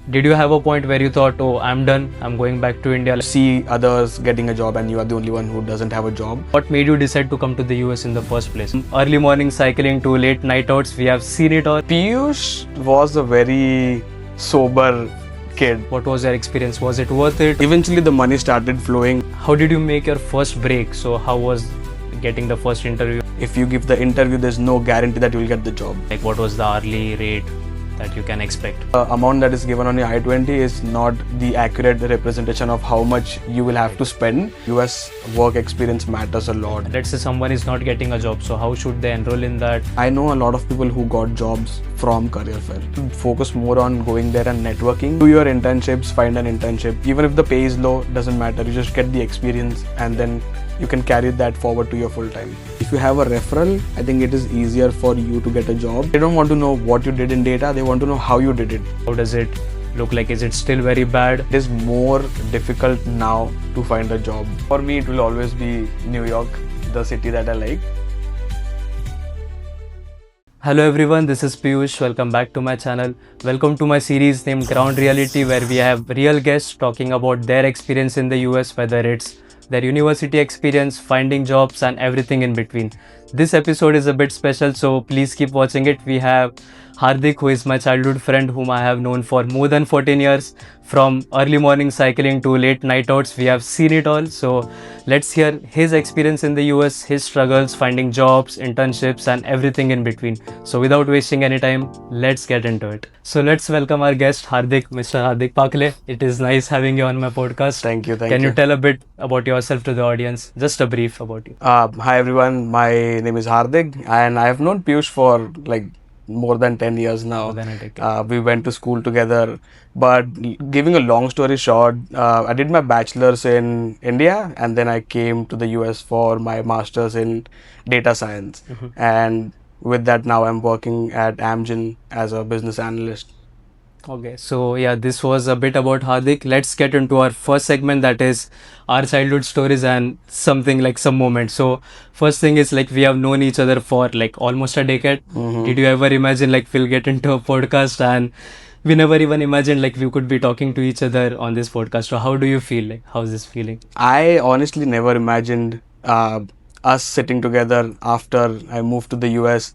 Did you have a point where you thought, oh, I'm done, I'm going back to India? See others getting a job and you are the only one who doesn't have a job. What made you decide to come to the US in the first place? Early morning cycling to late night outs, we have seen it all. Piyush was a very sober kid. What was your experience? Was it worth it? Eventually the money started flowing. How did you make your first break? So how was getting the first interview? If you give the interview, there's no guarantee that you will get the job. Like what was the hourly rate that you can expect? The amount that is given on your I-20 is not the accurate representation of how much you will have to spend. US work experience matters a lot. Let's say someone is not getting a job, so how should they enroll in that? I know a lot of people who got jobs from career fair. Focus more on going there and networking. Do your internships, find an internship. Even if the pay is low, doesn't matter. You just get the experience and then you can carry that forward to your full time. If you have a referral, I think it is easier for you to get a job. They don't want to know what you did in data, they want to know how you did it. How does it look like? Is it still very bad? It is more difficult now to find a job. For me, it will always be New York, the city that I like. Hello everyone, this is Piyush. Welcome back to my channel. Welcome to my series named Ground Reality, where we have real guests talking about their experience in the US, whether it's their university experience, finding jobs, and everything in between. This episode is a bit special, so please keep watching it. We have Hardik, who is my childhood friend, whom I have known for more than 14 years. From early morning cycling to late night outs, we have seen it all. So let's hear his experience in the US, his struggles, finding jobs, internships, and everything in between. So without wasting any time, let's get into it. So let's welcome our guest, Hardik, Mr. Hardik Pakhale. It is nice having you on my podcast. Thank you. Can you tell a bit about yourself to the audience? Just a brief about you. Hi everyone, my name is Hardik and I have known Piyush for like more than 10 years now. More than a decade. We went to school together, but giving a long story short, I did my bachelor's in India and then I came to the US for my master's in data science. And with that now I'm working at Amgen as a business analyst. Okay, so yeah, this was a bit about Hardik. Let's get into our first segment, that is our childhood stories and something like some moments. So first thing is like we have known each other for like almost a decade. Did you ever imagine like we'll get into a podcast, and we never even imagined like we could be talking to each other on this podcast? So how do you feel? Like how's this feeling? I honestly never imagined us sitting together after I moved to the US,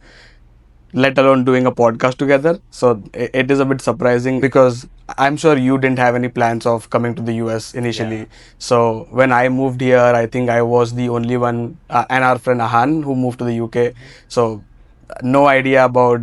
let alone doing a podcast together. So it is a bit surprising because I'm sure you didn't have any plans of coming to the US initially. Yeah. So when I moved here, I think I was the only one, and our friend Ahan, who moved to the UK. So no idea about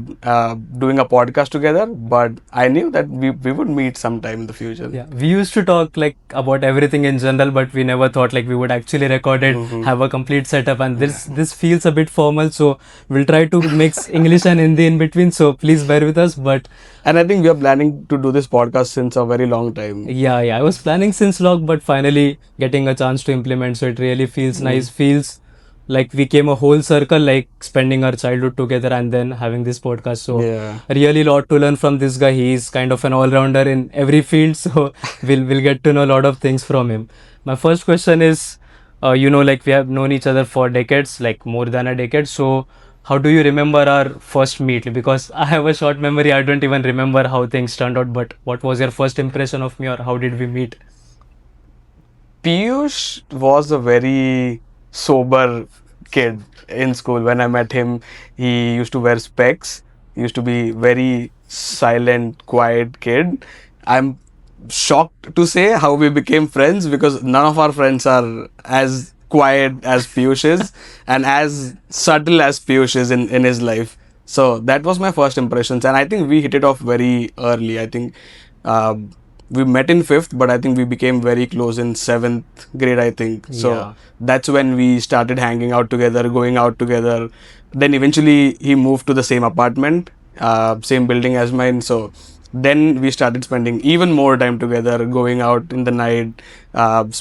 doing a podcast together, but I knew that we would meet sometime in the future. Yeah, we used to talk like about everything in general, but we never thought like we would actually record it, have a complete setup, and this feels a bit formal. So we'll try to mix English and Hindi in between. So please bear with us. But And I think we are planning to do this podcast since a very long time. yeah, I was planning since long, but finally getting a chance to implement. So it really feels nice. Feels like we came a whole circle, like spending our childhood together and then having this podcast. So Yeah. really lot to learn from this guy. He's kind of an all-rounder in every field. So we'll get to know a lot of things from him. My first question is, like we have known each other for decades, like more than a decade. So how do you remember our first meet? Because I have a short memory. I don't even remember how things turned out. But what was your first impression of me, or how did we meet? Piyush was a very sober kid in school. When I met him, he used to wear specs. He used to be very silent, quiet kid. I'm shocked to say how we became friends because none of our friends are as quiet as Piyush is and as subtle as Piyush is in his life. So that was my first impressions, and I think we hit it off very early. I think we met in 5th, but I think we became very close in 7th grade, I think. So Yeah. that's when we started hanging out together, going out together. Then eventually he moved to the same apartment, same building as mine. So then we started spending even more time together, going out in the night,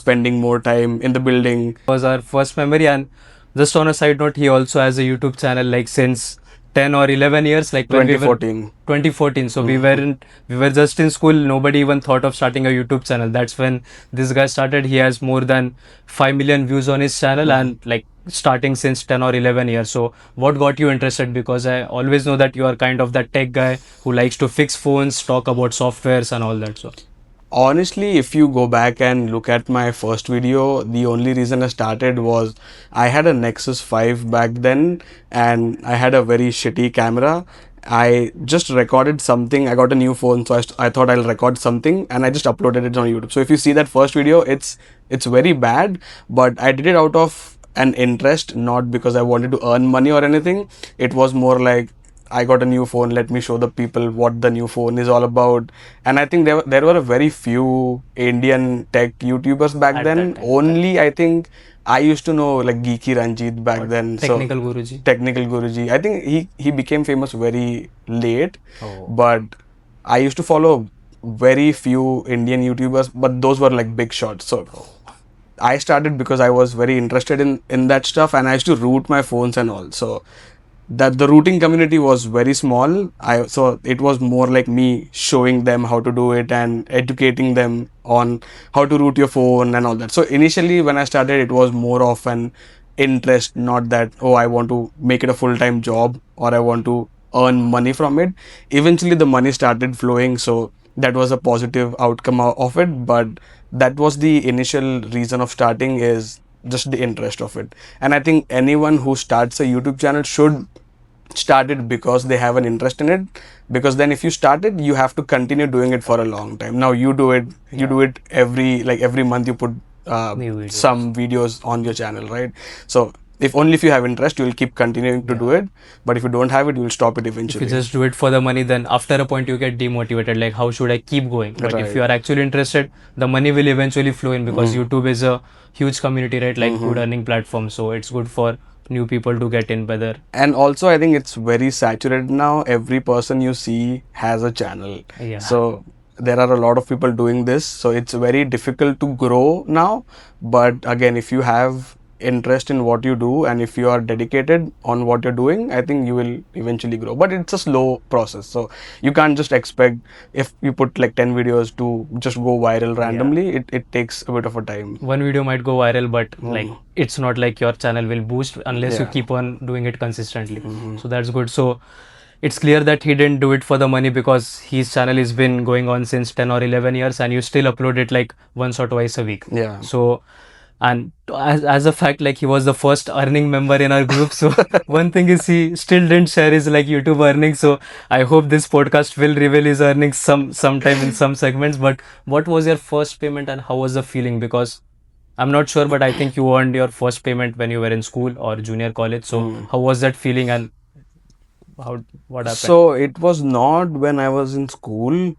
spending more time in the building. Was our first memory. And just on a side note, he also has a YouTube channel like since 10 or 11 years, like when we were 2014. 2014. So we were just in school. Nobody even thought of starting a YouTube channel. That's when this guy started. He has more than 5 million views on his channel, and like starting since 10 or 11 years. So what got you interested? Because I always know that you are kind of that tech guy who likes to fix phones, talk about softwares and all that. So Honestly, if you go back and look at my first video, the only reason I started was I had a Nexus 5 back then and I had a very shitty camera. I just recorded something. I got a new phone, so I thought I'll record something and I just uploaded it on YouTube. So if you see that first video, it's very bad, but I did it out of an interest, not because I wanted to earn money or anything. It was more like I got a new phone. Let me show the people what the new phone is all about. And I think there were a very few Indian tech YouTubers back at then. that time, Only I think I used to know like Geeky Ranjit back then. Technical Guruji. Technical Guruji. I think he became famous very late, Oh. but I used to follow very few Indian YouTubers, but those were like big shots. So I started because I was very interested in that stuff, and I used to root my phones and all. So that the routing community was very small. So it was more like me showing them how to do it and educating them on how to route your phone and all that. So initially when I started, it was more of an interest, not that, oh, I want to make it a full-time job or I want to earn money from it. Eventually the money started flowing, so that was a positive outcome of it. But that was the initial reason of starting, is just the interest of it. And I think anyone who starts a YouTube channel should start it because they have an interest in it, because then if you start it, you have to continue doing it for a long time. Now you do it every month you put New videos. some videos on your channel, right? So if you have interest, you will keep continuing to do it, but if you don't have it, you will stop it If eventually. you just do it for the money, then after a point you get demotivated, like how should I keep going? But if Right. you are actually interested, the money will eventually flow in, because YouTube is a huge community, right? Like good earning platform, so it's good for new people to get in, whether And also I think it's very saturated now. Every person you see has a channel. Yeah. So there are a lot of people doing this, so it's very difficult to grow now. But again, if you have interest in what you do and if you are dedicated on what you're doing, I think you will eventually grow. But it's a slow process, so you can't just expect if you put like 10 videos to just go viral randomly. It takes a bit of a time. one video might go viral, but like it's not like your channel will boost unless you Yeah. keep on doing it consistently. So that's good. So it's clear that he didn't do it for the money, because his channel has been going on since 10 or 11 years and you still upload it like once or twice a week. Yeah. So, and as a fact, like he was the first earning member in our group. So one thing is he still didn't share his like YouTube earnings. So I hope this podcast will reveal his earnings sometime in some segments. But what was your first payment and how was the feeling? Because I'm not sure, but I think you earned your first payment when you were in school or junior college. So how was that feeling, and what happened? So it was not when I was in school,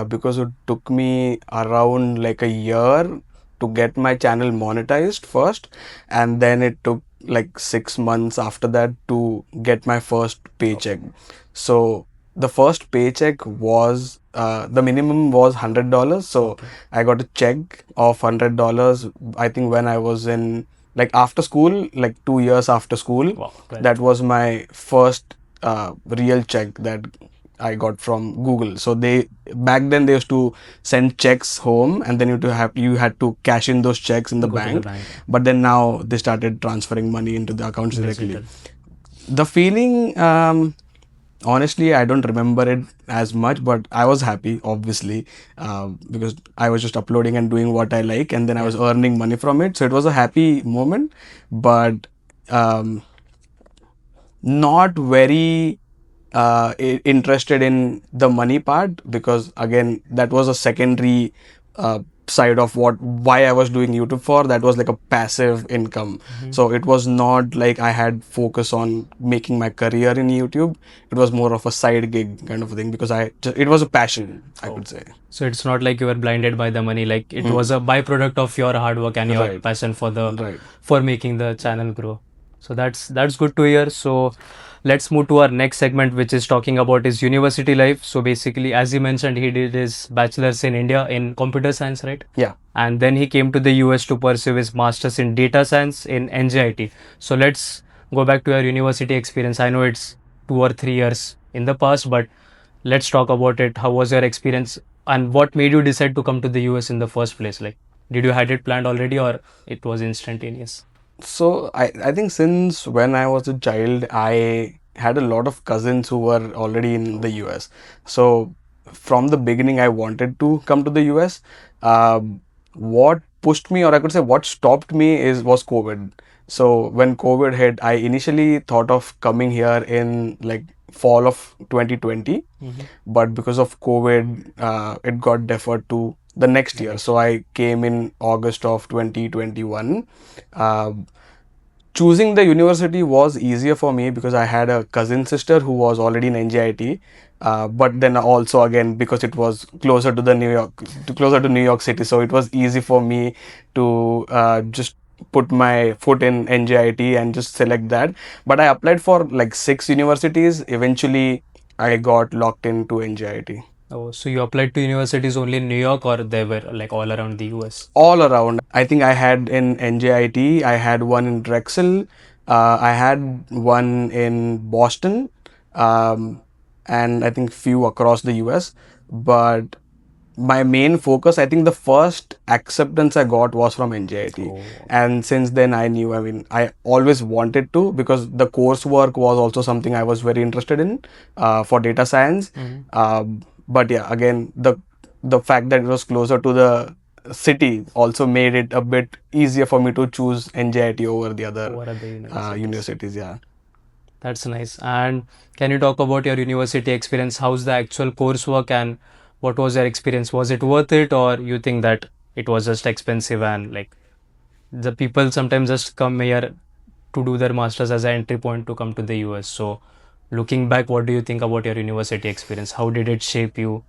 because it took me around like a year to get my channel monetized first, and then it took like 6 months after that to get my first paycheck. So the first paycheck was the minimum was $100. So I got a check of $100. I think when I was in like after school, like 2 years after school. Wow, well. That was my first real check that I got from Google. So back then they used to send checks home, and then you had to cash in those checks in the Go to the bank. bank. But then now they started transferring money into the accounts directly. Digital. The feeling, honestly, I don't remember it as much, but I was happy, obviously, because I was just uploading and doing what I like, and then I was earning money from it. So it was a happy moment, but not very interested in the money part, because again, that was a secondary side of why I was doing YouTube for. That was like a passive income. So it was not like I had focus on making my career in YouTube. It was more of a side gig kind of a thing, because it was a passion, I could say. So it's not like you were blinded by the money, like it was a byproduct of your hard work and your Right. passion for Right. for making the channel grow. So that's good to hear. So let's move to our next segment, which is talking about his university life. So basically, as he mentioned, he did his bachelor's in India in computer science, right? Yeah. And then he came to the US to pursue his master's in data science in NJIT. So let's go back to your university experience. I know it's 2 or 3 years in the past, but let's talk about it. How was your experience and what made you decide to come to the US in the first place? Like, did you had it planned already or it was instantaneous? So I think since when I was a child, I had a lot of cousins who were already in the US. So from the beginning, I wanted to come to the US. What pushed me, or I could say what stopped me, is was COVID. So when COVID hit, I initially thought of coming here in like fall of 2020, but because of COVID, it got deferred to the next year. So I came in August of 2021. Uh, Choosing the university was easier for me because I had a cousin sister who was already in NJIT. But then also again because it was closer to the closer to New York City, so it was easy for me to just put my foot in NJIT and just select that. But I applied for like 6 universities. Eventually, I got locked into NJIT. Oh, so you applied to universities only in New York or they were like all around the US? All around. I think I had in NJIT, I had one in Drexel, I had one in Boston, um, and I think few across the US. But my main focus, I think the first acceptance I got was from NJIT. Oh, And since then I knew, I mean, I always wanted to, because the coursework was also something I was very interested in for data science. But yeah, again, the fact that it was closer to the city also made it a bit easier for me to choose NJIT over the other what are the universities? universities. Yeah. That's nice. And can you talk about your university experience? How's the actual coursework and what was your experience? Was it worth it or you think that it was just expensive and like the people sometimes just come here to do their masters as an entry point to come to the US. So looking back, what do you think about your university experience? How did it shape you?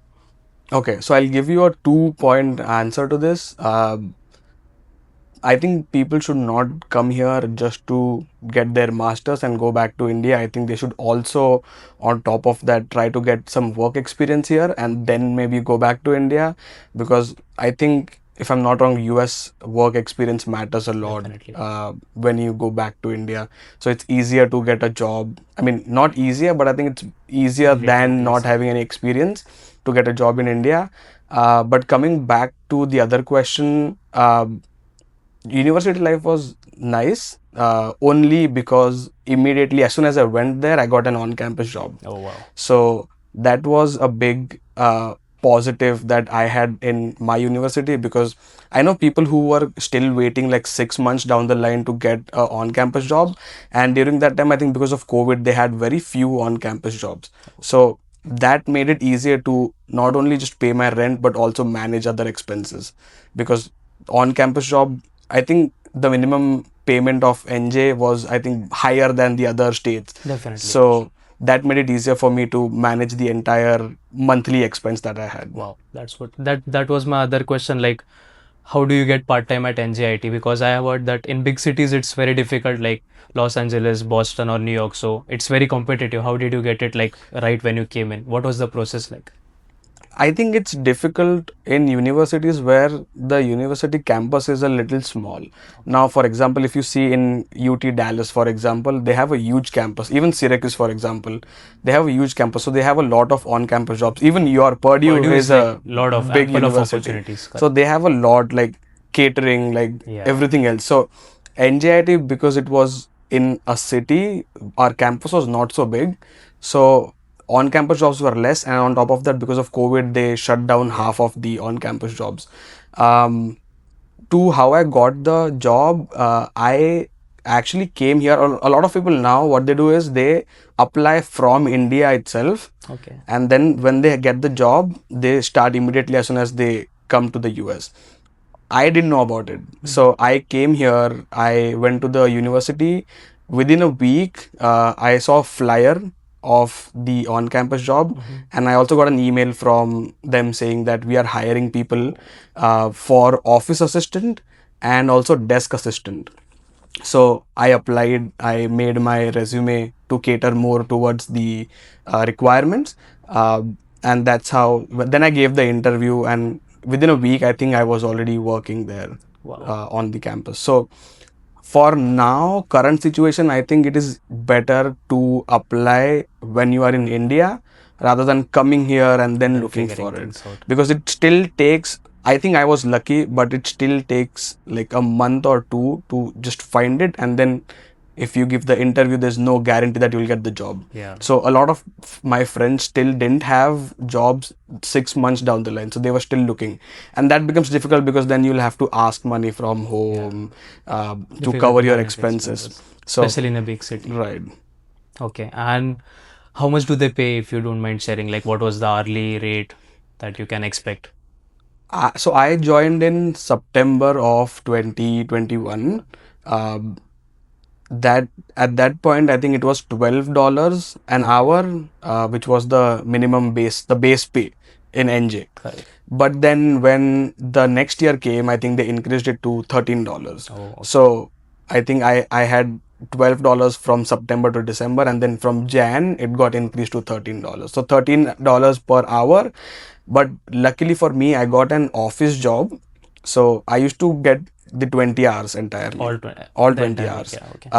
Okay, so I'll give you a 2 point answer to this. I think people should not come here just to get their masters and go back to India. I think they should also, on top of that, try to get some work experience here and then maybe go back to India, because I think, if I'm not wrong, US work experience matters a lot Definitely. when you go back to India. So it's easier to get a job. I mean, not easier, but I think it's easier than Relatively not easy. having any experience to get a job in India. But coming back to the other question, university life was nice, only because immediately as soon as I went there, I got an on-campus job. Oh, wow. So that was a big positive that I had in my university, because I know people who were still waiting like 6 months down the line to get a on-campus job, and during that time, I think because of COVID, they had very few on-campus jobs. So that made it easier to not only just pay my rent but also manage other expenses, because on-campus job, I think the minimum payment of NJ was, I think, higher than the other states. Definitely. So that made it easier for me to manage the entire monthly expense that I had. Wow, that's what that was my other question. Like, how do you get part-time at NJIT? Because I have heard that in big cities it's very difficult, like Los Angeles, Boston, or New York. So it's very competitive. How did you get it like right when you came in? What was the process like? I think it's difficult in universities where the university campus is a little small. Now, for example, if you see in UT Dallas, for example, they have a huge campus. Even Syracuse, for example, they have a huge campus. So they have a lot of on-campus jobs. Even your Purdue is like a lot of big ample of university. opportunities. So they have a lot, like catering, like Yeah. everything else. So NJIT, because it was in a city, our campus was not so big. So on-campus jobs were less, and on top of that, because of COVID, they shut down half of the on-campus jobs. To how I got the job, I actually came here. A lot of people now, what they do is they apply from India itself, Okay. and then when they get the job, they start immediately as soon as they come to the US. I didn't know about it. So I came here, I went to the university. Within a week, I saw a flyer of the on-campus job, and I also got an email from them saying that we are hiring people for office assistant and also desk assistant. So I applied, I made my resume to cater more towards the requirements. And that's how, then I gave the interview, and within a week, I think I was already working there Wow. on the campus. So For now, current situation, I think it is better to apply when you are in India rather than coming here and then looking figuring for it, things out. because it still takes, I think I was lucky, but it still takes like a month or two to just find it, and then if you give the interview, there's no guarantee that you'll get the job. Yeah. So a lot of my friends still didn't have jobs 6 months down the line, so they were still looking, and that becomes difficult because then you'll have to ask money from home to Difficult cover to your manage expenses. So especially in a big city. right. Okay, and how much do they pay, if you don't mind sharing? Like, what was the hourly rate that you can expect? So I joined in September of 2021. Um, that at that point, I think it was $12 an hour, which was the minimum base, the base pay in NJ. Correct. But then when the next year came, I think they increased it to $13. Oh, okay. So I think I had $12 from September to December, and then from Jan it got increased to $13. So $13 per hour. But luckily for me, I got an office job, so I used to get the 20 hours entirely, All, all the 20 entire week, hours. yeah, okay.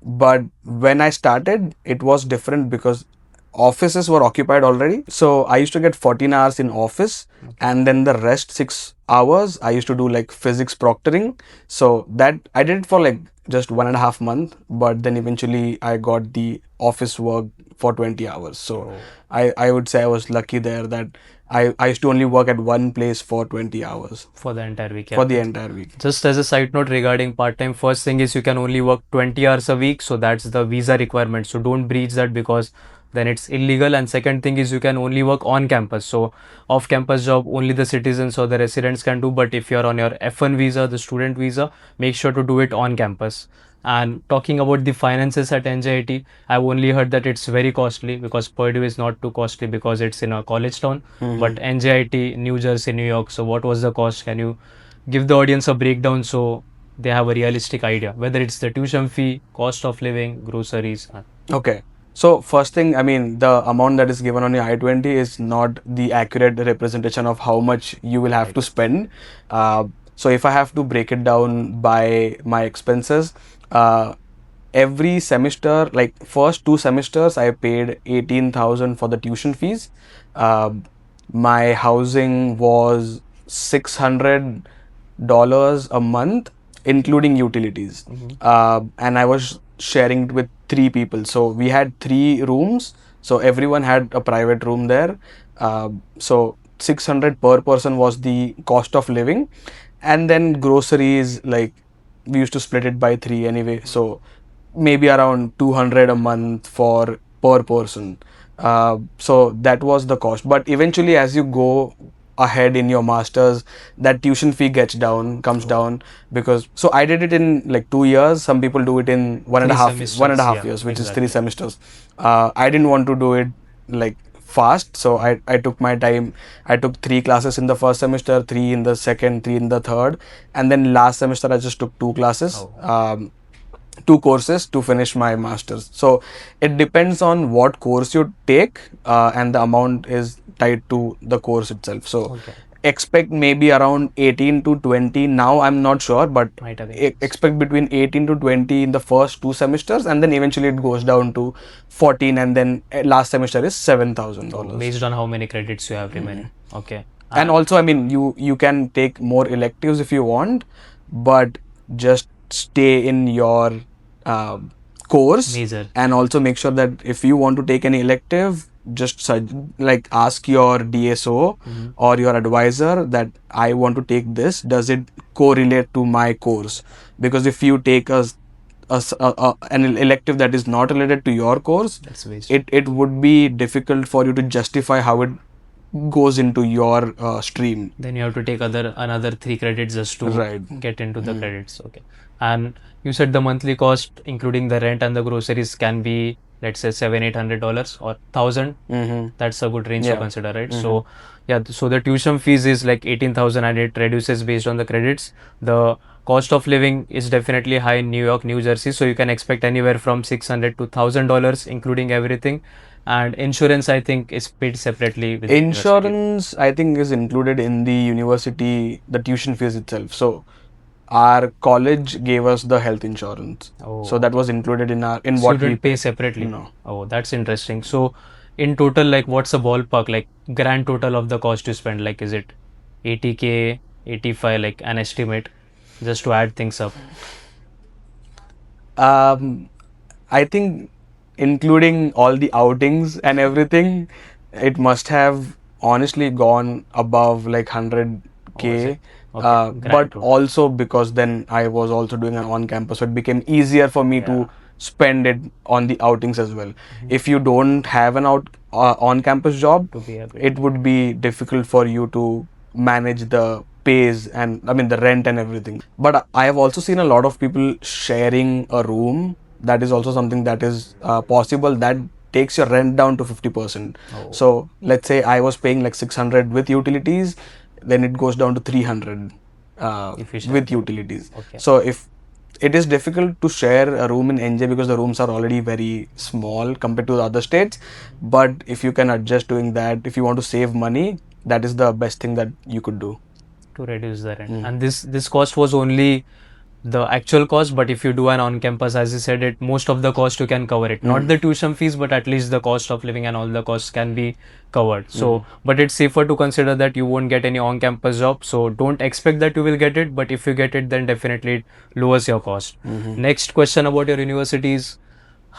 But when I started, it was different because offices were occupied already. So I used to get 14 hours in office, and then the rest 6 hours I used to do like physics proctoring. So that I did it for like just 1.5 months, but then eventually I got the office work for 20 hours. So I would say I was lucky there that I used to only work at one place for 20 hours For the entire week, yeah. for the entire week. Just as a side note regarding part-time, first thing is you can only work 20 hours a week, so that's the visa requirement. So don't breach that because then it's illegal. And second thing is you can only work on campus. So off-campus job only the citizens or the residents can do. But if you're on your F1 visa, the student visa, make sure to do it on campus. And talking about the finances at NJIT, I've only heard that it's very costly because Purdue is not too costly because it's in a college town. But NJIT, New Jersey, New York. So what was the cost? Can you give the audience a breakdown so they have a realistic idea, whether it's the tuition fee, cost of living, groceries? Okay. So first thing, I mean, the amount that is given on your I-20 is not the accurate representation of how much you will have to spend. So if I have to break it down by my expenses, every semester, like first 2 semesters, I paid 18,000 for the tuition fees. My housing was $600 a month, including utilities. And I was sharing it with 3 people. So we had 3 rooms. So everyone had a private room there. So 600 per person was the cost of living. And then groceries, like we used to split it by 3 anyway. So maybe around 200 a month for per person. So that was the cost. But eventually, as you go ahead in your masters, that tuition fee comes down, because so I did it in like 2 years. Some people do it in one and a half years, which is 3 semesters. I didn't want to do it like fast, so I took my time. I took 3 classes in the first semester, 3 in the second, 3 in the third, and then last semester I just took 2 classes. 2 courses to finish my masters. So it depends on what course you take, and the amount is tied to the course itself. So expect maybe around 18 to 20. Now I'm not sure, but expect between 18 to 20 in the first 2 semesters, and then eventually it goes down to 14, and then last semester is $7,000 based on how many credits you have remaining. Okay. And also, I mean, you can take more electives if you want, but just stay in your course Major. And also make sure that if you want to take any elective, just like ask your DSO or your advisor that I want to take this, does it correlate to my course? Because if you take an elective that is not related to your course, it would be difficult for you to justify how it goes into your stream. Then you have to take another 3 credits just to get into the credits. Okay. And you said the monthly cost, including the rent and the groceries, can be, let's say, $700-800 or 1,000. That's a good range to consider, right? So yeah, so the tuition fees is like 18,000 and it reduces based on the credits. The cost of living is definitely high in New York, New Jersey, so you can expect anywhere from $600 to $1,000, including everything. And insurance, I think, is paid separately with insurance, I think, is included in the university, the tuition fees itself. So our college gave us the health insurance. So that was included in our in So what you we didn't pay paid. separately? No. Oh, that's interesting. So in total, like what's the ballpark, like grand total of the cost you spend? Like is it 80K, 85, like an estimate, just to add things up? I think including all the outings and everything, it must have honestly gone above like Oh, is 100K. it? Okay, grand But total. also because then I was also doing an on campus, so it became easier for me Yeah. to spend it on the outings as well. Mhm. If you don't have an on campus job, To be able it to. would be difficult for you to manage the pays and I mean the rent and everything. But I have also seen a lot of people sharing a room. That is also something that is possible. That takes your rent down to 50%. Oh, So let's say I was paying like 600 with utilities, then it goes down to 300 if you share. with utilities. Okay. So if it is difficult to share a room in NJ because the rooms are already very small compared to the other states. But if you can adjust doing that, if you want to save money, that is the best thing that you could do. To reduce the rent. Mm. And this cost was only the actual cost, but if you do an on campus, as you said, it most of the cost you can cover it. Not Mm. the tuition fees, but at least the cost of living and all the costs can be covered. So, Mm. but it's safer to consider that you won't get any on campus job. So don't expect that you will get it, but if you get it, then definitely it lowers your cost. Mhm. Next question about your universities: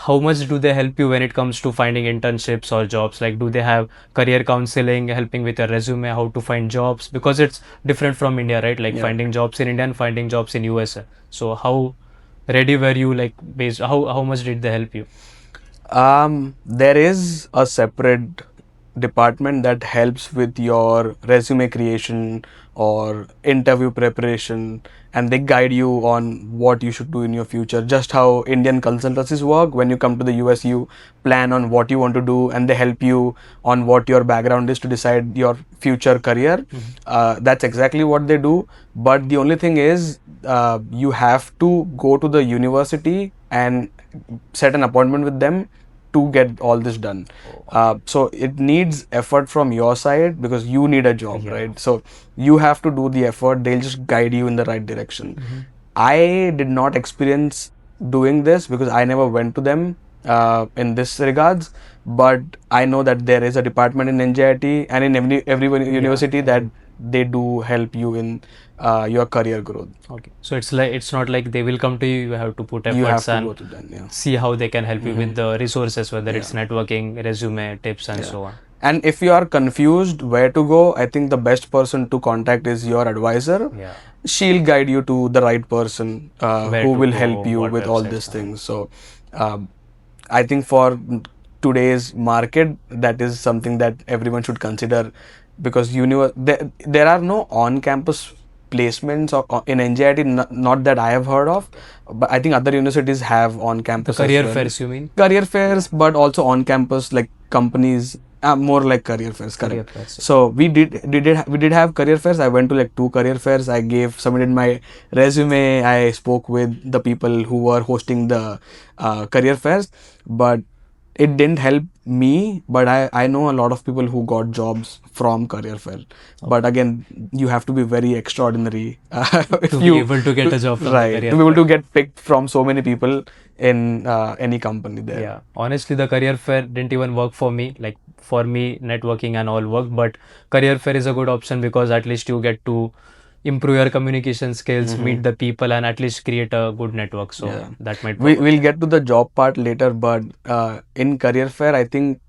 how much do they help you when it comes to finding internships or jobs? Like, do they have career counseling, helping with your resume, how to find jobs? Because it's different from India, right? Like Yeah. finding jobs in India and finding jobs in USA. So how ready were you, like based how much did they help you? There is a separate department that helps with your resume creation or interview preparation, and they guide you on what you should do in your future. Just how Indian consultancies work. When you come to the US, you plan on what you want to do, and they help you on what your background is to decide your future career. That's exactly what they do. But the only thing is, you have to go to the university and set an appointment with them to get all this done. So it needs effort from your side because you need a job, Yeah. right? So you have to do the effort. They'll just guide you in the right direction. Mhm. I did not experience doing this because I never went to them in this regards. But I know that there is a department in NJIT and in every university that they do help you in your career growth. Okay. So it's like it's not like they will come to you, you have to put You efforts have to and go to them, yeah. see how they can help you with the resources, whether it's Yeah. networking, resume, tips, and Yeah. so on. And if you are confused where to go, I think the best person to contact is your advisor. Yeah. She'll guide you to the right person Where who to will go, help you what with all websites. these things. So, um, I think for today's market, that is something that everyone should consider because there are no on-campus placements in NJIT, not that I have heard of, but I think other universities have The on-campus as career well. fairs, you mean? Career fairs, but also on-campus like companies. More like career fairs, Career correct. fairs. So we did have career fairs. I went to like 2 career fairs. I submitted my resume. I spoke with the people who were hosting the career fairs, but it didn't help me. But I know a lot of people who got jobs from career fair. But again, you have to be very extraordinary if To be you able to get a job from the right career to be able fair. to get picked from so many people in any company there. Yeah, honestly, the career fair didn't even work for me. Like for me, networking and all work, but career fair is a good option because at least you get to improve your communication skills, meet the people, and at least create a good network. So Yeah. that might work. We'll get to the job part later, but in career fair, I think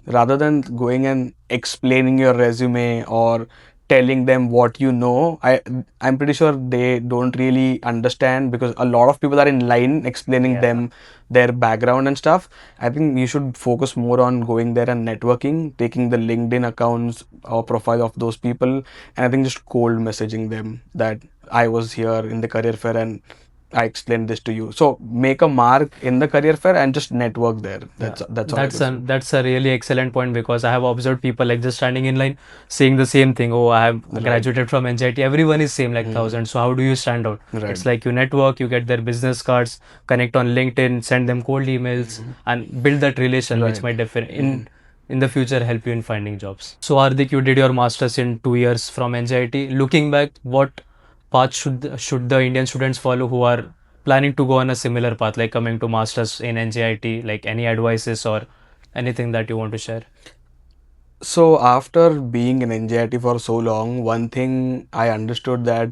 rather than going and explaining your resume or telling them what you know, I'm pretty sure they don't really understand because a lot of people are in line explaining Yeah. them their background and stuff. I think you should focus more on going there and networking, taking the LinkedIn accounts or profile of those people, and I think just cold messaging them that I was here in the career fair and I explained this to you. So make a mark in the career fair and just network there. That's all I could say. That's a really excellent point because I have observed people like just standing in line saying the same thing. Oh, I have Right. graduated from NJIT. Everyone is same like thousands. So how do you stand out? Right. It's like you network, you get their business cards, connect on LinkedIn, send them cold emails, and build that relation, which Right. might in the future help you in finding jobs. So Hardik, you did your masters in 2 years from NJIT. Looking back, what path should the Indian students follow who are planning to go on a similar path, like coming to masters in NJIT? Like any advices or anything that you want to share? So after being in NJIT for so long, one thing I understood that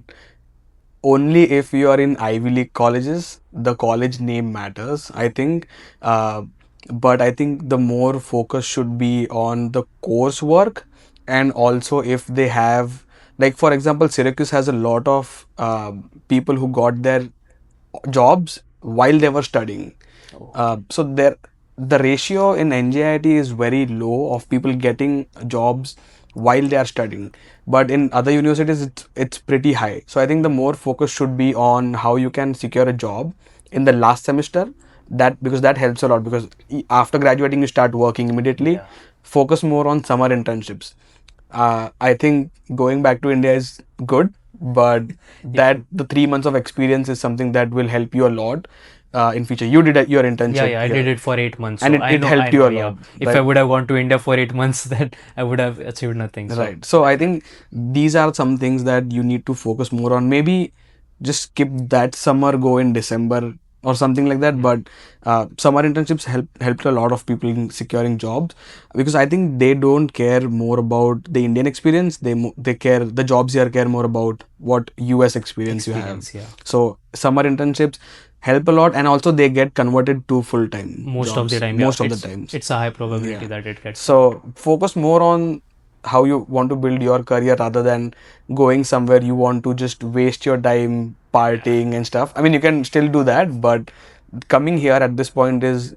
only if you are in Ivy League colleges, the college name matters, I think. Uh, but I think the more focus should be on the coursework, and also if they have, like for example, Syracuse has a lot of people who got their jobs while they were studying. So there, the ratio in NJIT is very low of people getting jobs while they are studying. But in other universities, it's pretty high. So I think the more focus should be on how you can secure a job in the last semester. That because that helps a lot because after graduating you start working immediately. Yeah. Focus more on summer internships. I think going back to India is good, but that the 3 months of experience is something that will help you a lot in future. You did your internship Yeah, I did here, it for 8 months, and so it I helped you know, a yeah. lot, If I right? would have gone to India for 8 months, then I would have achieved nothing. So Right. So I think these are some things that you need to focus more on. Maybe just skip that summer, go in December or something like that. yeah. But summer internships helped a lot of people in securing jobs because I think they don't care more about the Indian experience. They care the jobs here care more about what US experience you have. Experience, yeah. So summer internships help a lot, and also they get converted to full time Most of the jobs time, yeah. most of the times. It's a high probability Yeah. that it gets So converted. focus more on how you want to build your career rather than going somewhere you want to just waste your time partying and stuff. I mean, you can still do that, but coming here at this point is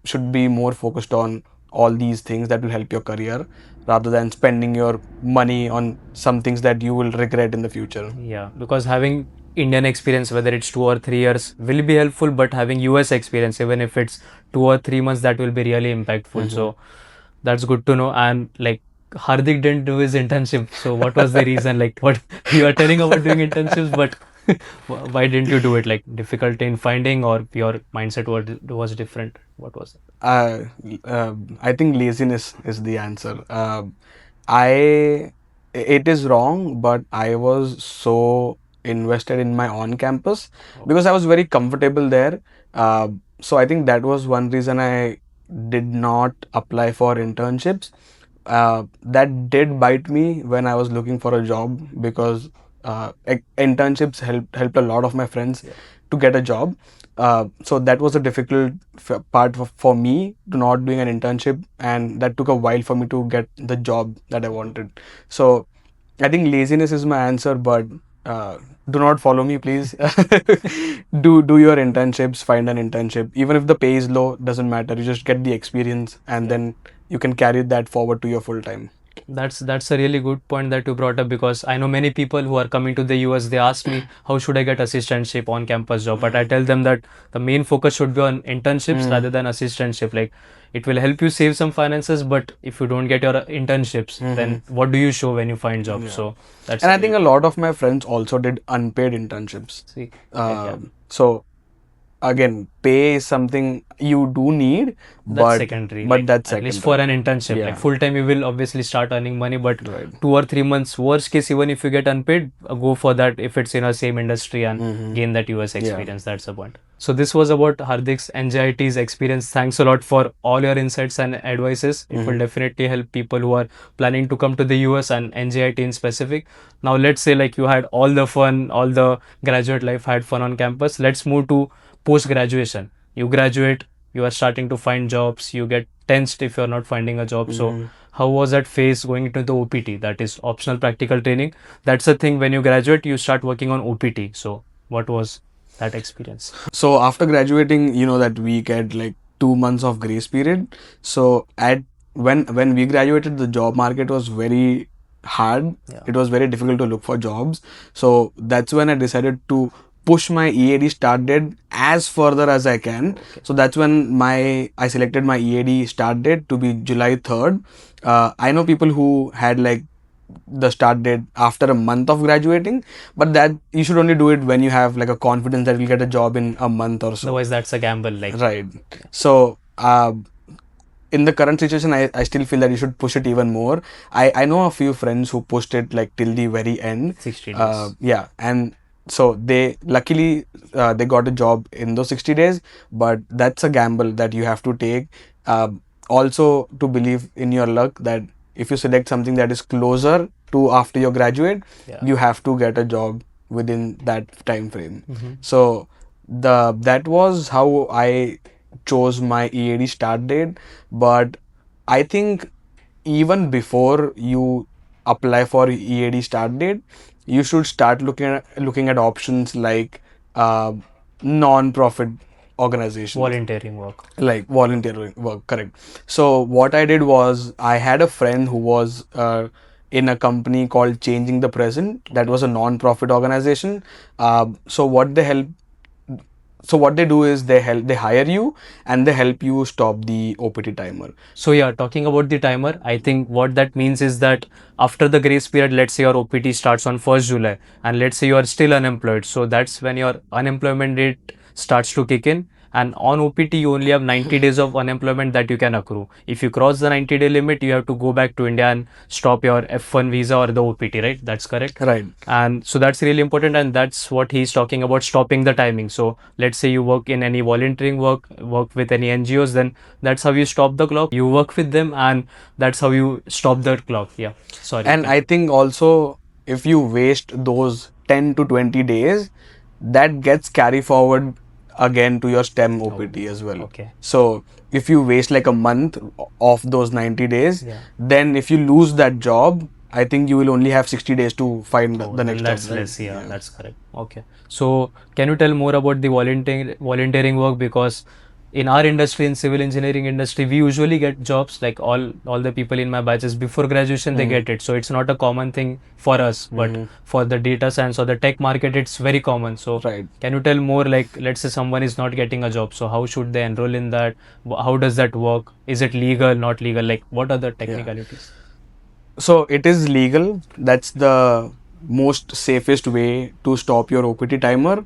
should be more focused on all these things that will help your career rather than spending your money on some things that you will regret in the future. Yeah, because having Indian experience, whether it's 2 or 3 years, will be helpful, but having US experience, even if it's 2 or 3 months, that will be really impactful. Mm-hmm. So that's good to know. And like Hardik didn't do his internship. So what was the reason? Like what you are telling about doing internships, but why didn't you do it? Like difficulty in finding or your mindset was different? What was it? Uh, I think laziness is the answer. I it is wrong, but I was so invested in my on campus because I was very comfortable there. So I think that was one reason I did not apply for internships. That did bite me when I was looking for a job because internships helped a lot of my friends Yeah. to get a job. So that was a difficult part for me to not doing an internship, and that took a while for me to get the job that I wanted. So I think laziness is my answer, but do not follow me, please. Do your internships, find an internship. Even if the pay is low, doesn't matter. You just get the experience, and Yeah. then you can carry that forward to your full time. That's a really good point that you brought up because I know many people who are coming to the US, they ask me how should I get assistantship on campus job, but I tell them that the main focus should be on internships rather than assistantship. Like it will help you save some finances, but if you don't get your internships, then what do you show when you find jobs? Yeah. So that's And I think a lot of my friends also did unpaid internships. see, yeah, So again, pay is something you do need, that's but secondary. but Like that's at least for secondary. an internship, like Yeah. full time you will obviously start earning money, but Right. 2 or 3 months, worst case, even if you get unpaid, go for that if it's in a same industry and gain that US Yeah. experience. That's the point. So this was about Hardik's NJIT's experience. Thanks a lot for all your insights and advices. It will definitely help people who are planning to come to the US and NJIT in specific. Now let's say like you had all the fun, all the graduate life had fun on campus. Let's move to post graduation. You graduate, you are starting to find jobs, you get tensed if you're not finding a job. So how was that phase going into the OPT, that is optional practical training? That's the thing, when you graduate you start working on OPT. So what was that experience? So after graduating, you know that we get like 2 months of grace period. So at when we graduated, the job market was very hard. Yeah. It was very difficult to look for jobs. So that's when I decided to push my EAD start date as further as I can. So that's when I selected my EAD start date to be July 3rd. I know people who had like the start date after a month of graduating, but that you should only do it when you have like a confidence that you'll get a job in a month or so. Otherwise that's a gamble, like Right. So in the current situation, I still feel that you should push it even more. I know a few friends who pushed it like till the very end. 60 days. Yeah, and so they luckily they got a job in those 60 days, but that's a gamble that you have to take. Also, to believe in your luck that if you select something that is closer to after you graduate, Yeah. you have to get a job within that time frame. Mhm. So that was how I chose my EAD start date. But I think even before you apply for EAD start date, you should start looking at options like uh, non-profit organizations, Volunteering work. like volunteer work. Correct. So what I did was I had a friend who was in a company called Changing the Present. That was a non-profit organization. So what they do is they hire you and they help you stop the OPT timer. So yeah, talking about the timer, I think what that means is that after the grace period, let's say your OPT starts on 1st July and let's say you are still unemployed. So that's when your unemployment rate starts to kick in. And on OPT, you only have 90 days of unemployment that you can accrue. If you cross the 90-day limit, you have to go back to India and stop your F1 visa or the OPT, right? That's correct. Right. And so that's really important, and that's what he's talking about, stopping the timing. So let's say you work in any volunteering work with any NGOs, then that's how you stop the clock. You work with them, and that's how you stop the clock. Yeah, sorry. And I think also if you waste those 10 to 20 days, that gets carry forward again to your STEM OPT as well. Okay. So if you waste like a month of those 90 days, Yeah. then if you lose that job, I think you will only have 60 days to find Oh, the then next that's job, right? less. Yeah, that's correct. Okay. So can you tell more about the volunteering work? Because in our industry, in civil engineering industry, we usually get jobs, like all the people in my batches before graduation, they get it. So it's not a common thing for us, but for the data science or the tech market, it's very common. So Right. can you tell more, like let's say someone is not getting a job, so how should they enroll in that? How does that work? Is it legal, not legal? Like what are the technicalities? So it is legal. That's the most safest way to stop your OPT timer.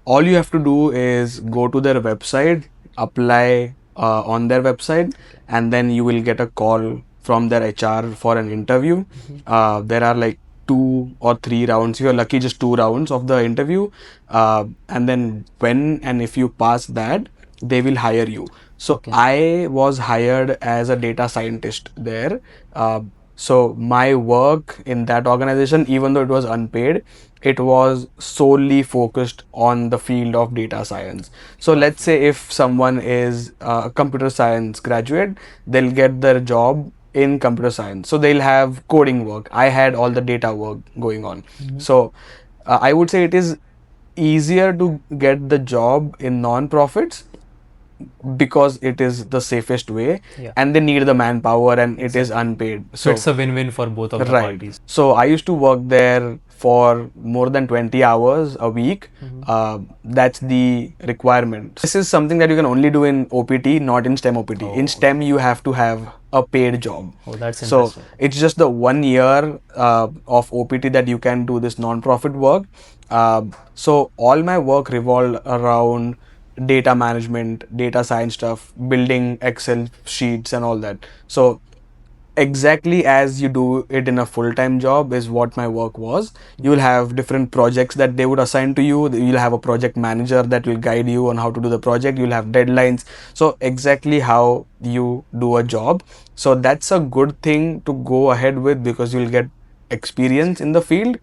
All you have to do is go to their website, apply on their website, and then you will get a call from their HR for an interview. There are like 2 or 3 rounds. If you're lucky, just 2 rounds of the interview. And then when and if you pass that, they will hire you. So Okay. I was hired as a data scientist there. So my work in that organization, even though it was unpaid, it was solely focused on the field of data science. So let's say if someone is a computer science graduate, they'll get their job in computer science. So they'll have coding work. I had all the data work going on. So I would say it is easier to get the job in non-profits because it is the safest way. Yeah. And they need the manpower and it is unpaid. So it's a win-win for both of the Right. parties. So I used to work there for more than 20 hours a week. That's the requirement. This is something that you can only do in OPT, not in STEM OPT. In STEM, you have to have a paid job. Oh, that's So interesting. it's just the 1 year of OPT that you can do this non-profit work. So all my work revolved around data management, data science stuff, building Excel sheets and all that. So exactly as you do it in a full-time job is what my work was. You will have different projects that they would assign to you. You'll have a project manager that will guide you on how to do the project. You'll have deadlines. So exactly how you do a job. So that's a good thing to go ahead with because you'll get experience in the field,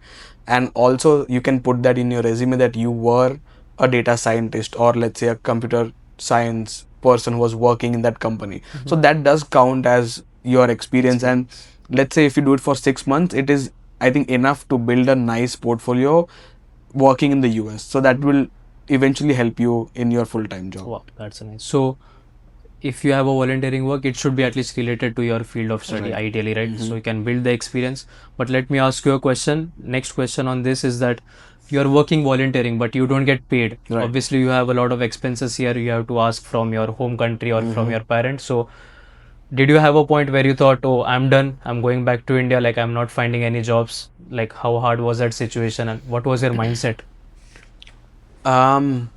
and also you can put that in your resume that you were a data scientist or let's say a computer science person who was working in that company. So that does count as your experience. And let's say if you do it for 6 months, it is, I think, enough to build a nice portfolio working in the US. So that will eventually help you in your full-time job. Wow, that's nice. So if you have a volunteering work, it should be at least related to your field of study, Right. ideally, right? So you can build the experience. But let me ask you a question. Next question on this is that you're working volunteering, but you don't get paid. Right. Obviously, you have a lot of expenses here. You have to ask from your home country or from your parents. So did you have a point where you thought, oh, I'm done, I'm going back to India, like I'm not finding any jobs? Like how hard was that situation and what was your mindset? Um,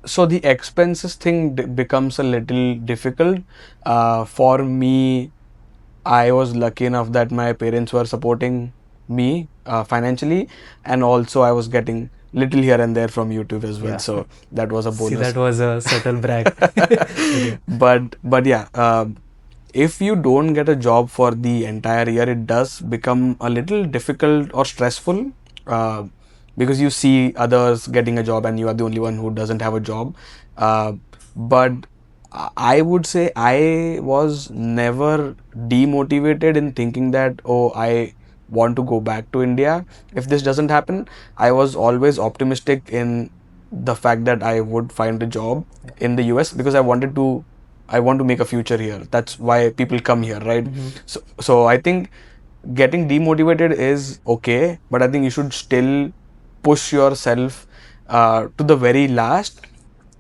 So the expenses thing becomes a little difficult. For me, I was lucky enough that my parents were supporting me financially, and also I was getting little here and there from YouTube as well. Yeah. So that was a See, bonus. that was a subtle brag. Okay. But yeah, if you don't get a job for the entire year, it does become a little difficult or stressful, uh, because you see others getting a job and you are the only one who doesn't have a job. But I would say I was never demotivated in thinking that, oh, I want to go back to India if this doesn't happen. I was always optimistic in the fact that I would find a job in the US, because I want to make a future here. That's why people come here, right? So I think getting demotivated is okay, but I think you should still push yourself to the very last.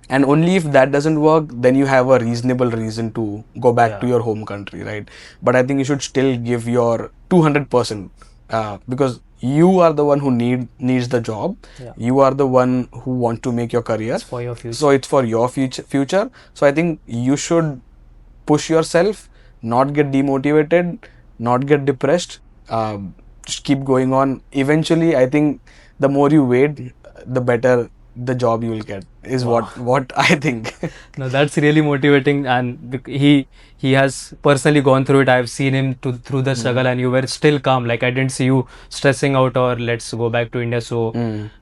And only if that doesn't work, then you have a reasonable reason to go back to Yeah. your home country, right? But I think you should still give your 200%, because you are the one who needs the job. Yeah. You are the one who want to make your career. It's for your future. So it's for your future. So I think you should push yourself, not get demotivated, not get depressed. Just keep going on. Eventually, I think the more you wait, the better the job you will get. Is Wow. what I think. No, that's really motivating, and he has personally gone through it. I've seen him through the struggle, and you were still calm. Like I didn't see you stressing out or let's go back to India. So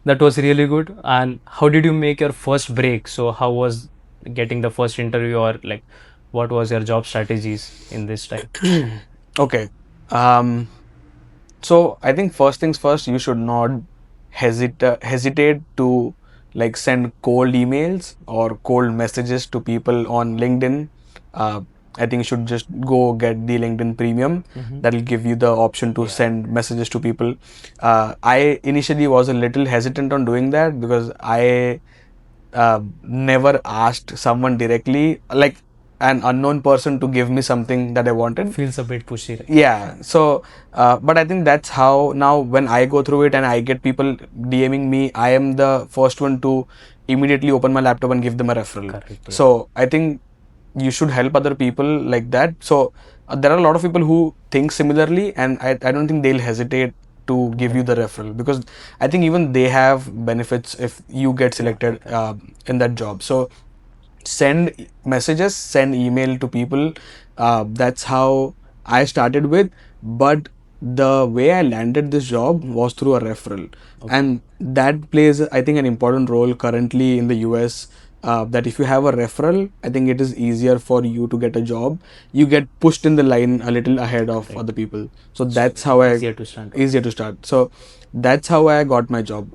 that was really good. And how did you make your first break? So how was getting the first interview, or like what was your job strategies in this time? Okay. So I think first things first, you should not hesitate to like send cold emails or cold messages to people on LinkedIn. I think you should just go get the LinkedIn Premium. That'll give you the option to send messages to people. I initially was a little hesitant on doing that because I never asked someone directly, like an unknown person, to give me something that I wanted. Feels a bit pushy, right? Yeah. So, but I think that's how now when I go through it and I get people DMing me, I am the first one to immediately open my laptop and give them a referral. Correct, yeah. So I think you should help other people like that. So there are a lot of people who think similarly, and I don't think they'll hesitate to give you the referral, because I think even they have benefits if you get selected in that job. So send messages, send email to people. That's how I started with. But the way I landed this job was through a referral. And that plays, I think, an important role currently in the US. That if you have a referral, I think it is easier for you to get a job. You get pushed in the line a little ahead of other people. So that's how Easier to stand. easier to start. So that's how I got my job,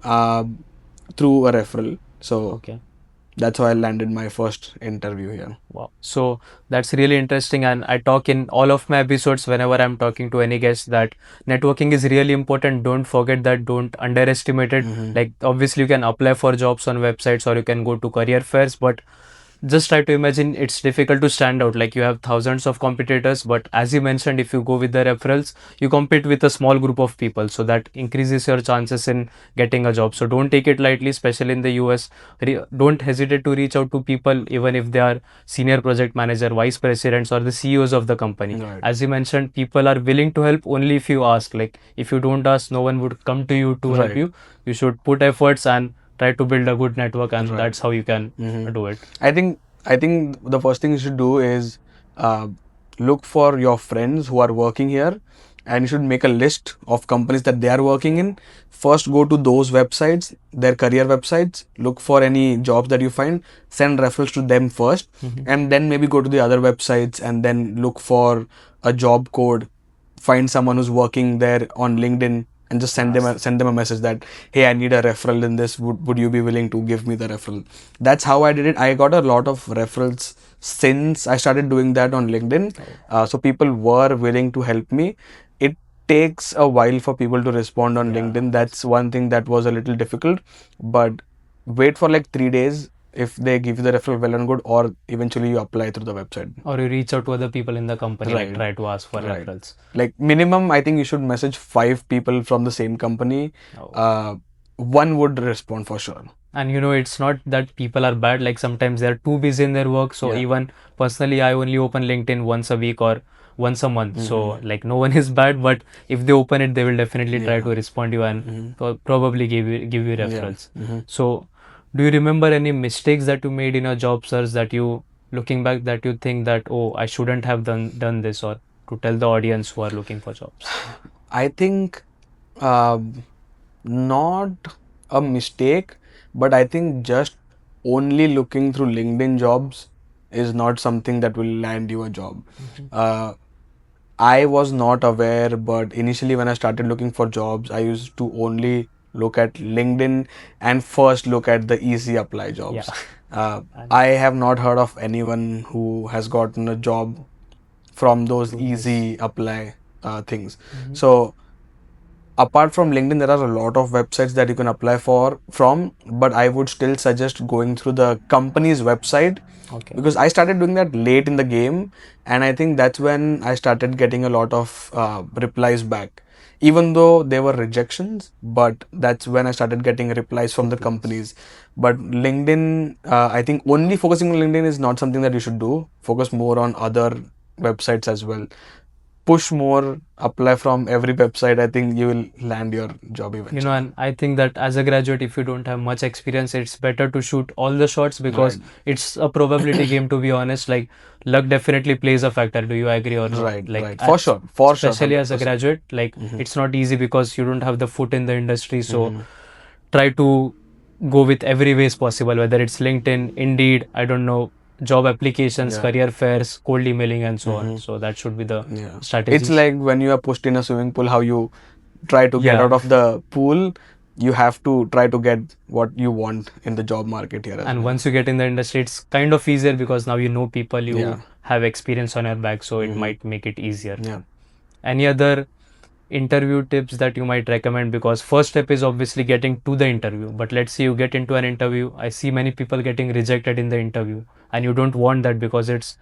through a referral. So Okay. that's how I landed my first interview here. Wow. So that's really interesting. And I talk in all of my episodes whenever I'm talking to any guest that networking is really important. Don't forget that. Don't underestimate it. Like, obviously, you can apply for jobs on websites or you can go to career fairs, but just try to imagine it's difficult to stand out. Like you have thousands of competitors, but as you mentioned, if you go with the referrals, you compete with a small group of people, so that increases your chances in getting a job. So don't take it lightly, especially in the US. Don't hesitate to reach out to people, even if they are senior project manager, vice presidents, or the CEOs of the company. Right. As you mentioned, people are willing to help only if you ask. Like if you don't ask, no one would come to you to help Right. you. You should put efforts and try to build a good network, and Right. that's how you can do it. I think the first thing you should do is look for your friends who are working here, and you should make a list of companies that they are working in. First, go to those websites, their career websites, look for any jobs that you find, send referrals to them first, and then maybe go to the other websites and then look for a job code, find someone who's working there on LinkedIn, and just send them a message that, hey, I need a referral in this. Would you be willing to give me the referral? That's how I did it. I got a lot of referrals since I started doing that on LinkedIn. So people were willing to help me. It takes a while for people to respond on LinkedIn. That's one thing that was a little difficult, but wait for like 3 days. If they give you the referral, well and good, or eventually you apply through the website. Or you reach out to other people in the company, like try to ask for Right. referrals. Like minimum, I think you should message 5 people from the same company. Oh. One would respond for sure. And it's not that people are bad. Like sometimes they're too busy in their work. So Yeah. even personally, I only open LinkedIn once a week or once a month. So Mm-hmm. like no one is bad, but if they open it, they will definitely try Yeah. to respond you and Mm-hmm. probably give you Yeah. referrals. Mm-hmm. So do you remember any mistakes that you made in your job search that you looking back that you think that, oh, I shouldn't have done this, or to tell the audience who are looking for jobs? I think not a mistake, but I think just only looking through LinkedIn jobs is not something that will land you a job. Mhm. Uh, I was not aware, but initially when I started looking for jobs, I used to only look at LinkedIn and first look at the easy apply Yeah. jobs. And I have not heard of anyone who has gotten a job from those through this. easy apply things. Mhm. So apart from LinkedIn, there are a lot of websites that you can apply for from, but I would still suggest going through the company's website Okay. because I started doing that late in the game, and I think that's when I started getting a lot of replies back. Even though there were rejections, but that's when I started getting replies from the Replies. companies. But LinkedIn, I think only focusing on LinkedIn is not something that you should do. Focus more on other websites as well. Push more, apply from every website. I think you will land your job eventually. And I think that as a graduate, if you don't have much experience, it's better to shoot all the shots because Right, it's a probability game, to be honest. Like, luck definitely plays a factor. Do you agree or no? right, Like, right. For sure, especially as a 100%. graduate, like, Mm-hmm. it's not easy because you don't have the foot in the industry. So, Mm-hmm. try to go with every ways possible, whether it's LinkedIn, Indeed, I don't know, job applications, Yeah. career fairs, cold emailing, and so on. Mm-hmm. So, that should be the Yeah. It's strategies. like when you are pushed in a swimming pool, how you try to get out Yeah. of the pool, you have to try to get what you want in the job market here as And well. once you get in the industry, it's kind of easier because now you know people, you Yeah. have experience on your back, so it Mm-hmm. might make it easier. Yeah. Any other interview tips that you might recommend? Because first step is obviously getting to the interview, but let's say you get into an interview. I see many people getting rejected in the interview, and you don't want that because it's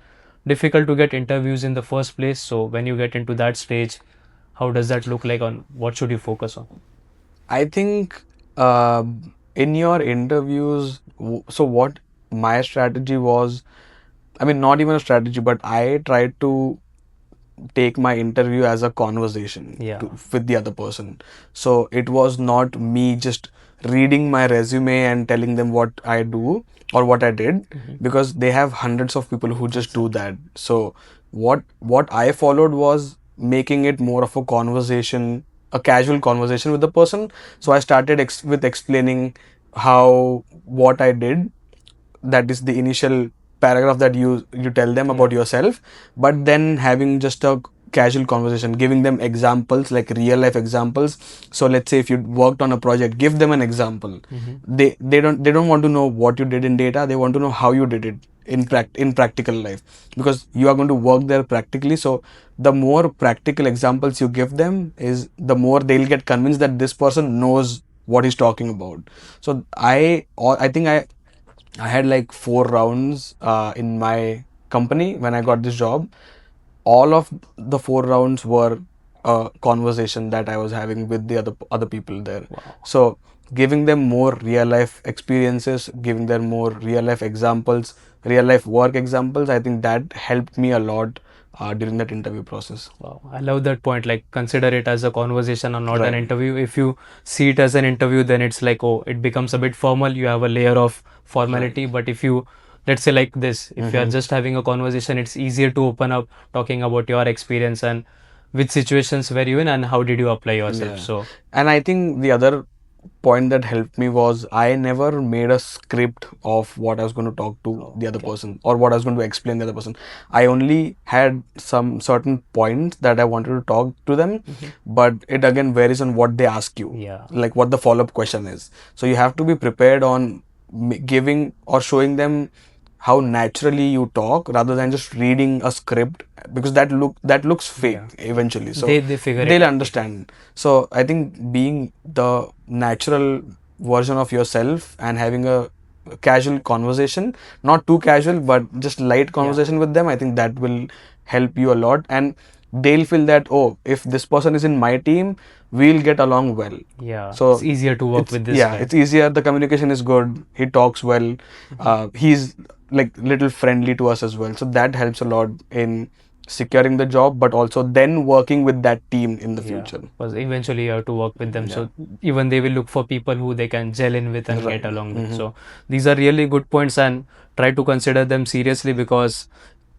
difficult to get interviews in the first place. So when you get into that stage, how does that look like? On what should you focus on? I think in your interviews, so what my strategy was, I mean, not even a strategy, but I tried to take my interview as a conversation Yeah. with the other person. So it was not me just reading my resume and telling them what I do or what I did, Mhm. because they have hundreds of people who just do Exactly. that. So what I followed was making it more of a conversation, a casual conversation with the person. So I started with explaining how what I did, that is the initial paragraph that you tell them Yeah. about yourself, but then having just a casual conversation, giving them examples, like real life examples. So let's say if you worked on a project, give them an example. Hmm. They don't want to know what you did in data, they want to know how you did it in practical life, because you are going to work there practically. So the more practical examples you give them, is the more they'll get convinced that this person knows what he's talking about. So I think I had like 4 rounds in my company when I got this job. All of the 4 rounds were a conversation that I was having with the other people there. Wow. So giving them more real life experiences, giving them more real life examples, real life work examples, I think that helped me a lot during that interview process. Wow, I love that point. Like, consider it as a conversation and not an Right. interview. If you see it as an interview, then it's like, oh, it becomes a bit formal. You have a layer of Right. formality. But if you, let's say, like this, if you are Mm-hmm. just having a conversation, it's easier to open up talking about your experience and which situations were you in and how did you apply yourself. Yeah. So, And I think the other point that helped me was I never made a script of what I was going to talk to the other okay. person or what I was going to explain the other person. I only had some certain points that I wanted to talk to them, Mhm. but it again varies on what they ask you, Yeah. like what the follow-up question is. So you have to be prepared on giving or showing them how naturally you talk rather than just reading a script, because that looks Yeah. fake eventually. So They figure it they'll out. understand. So I think being the natural version of yourself and having a casual conversation, not too casual, but just light Yeah. conversation with them, I think that will help you a lot. And they'll feel that, oh, if this person is in my team, we'll get along well. Yeah, So it's easier to work with this yeah, guy. it's easier. The communication is good. He talks well. He's like little friendly to us as well. So that helps a lot in securing the job, but also then working with that team in the Yeah, future. because eventually you have to work with them. Yeah. So even they will look for people who they can gel in with and Right. get along with. Mhm. So these are really good points and try to consider them seriously because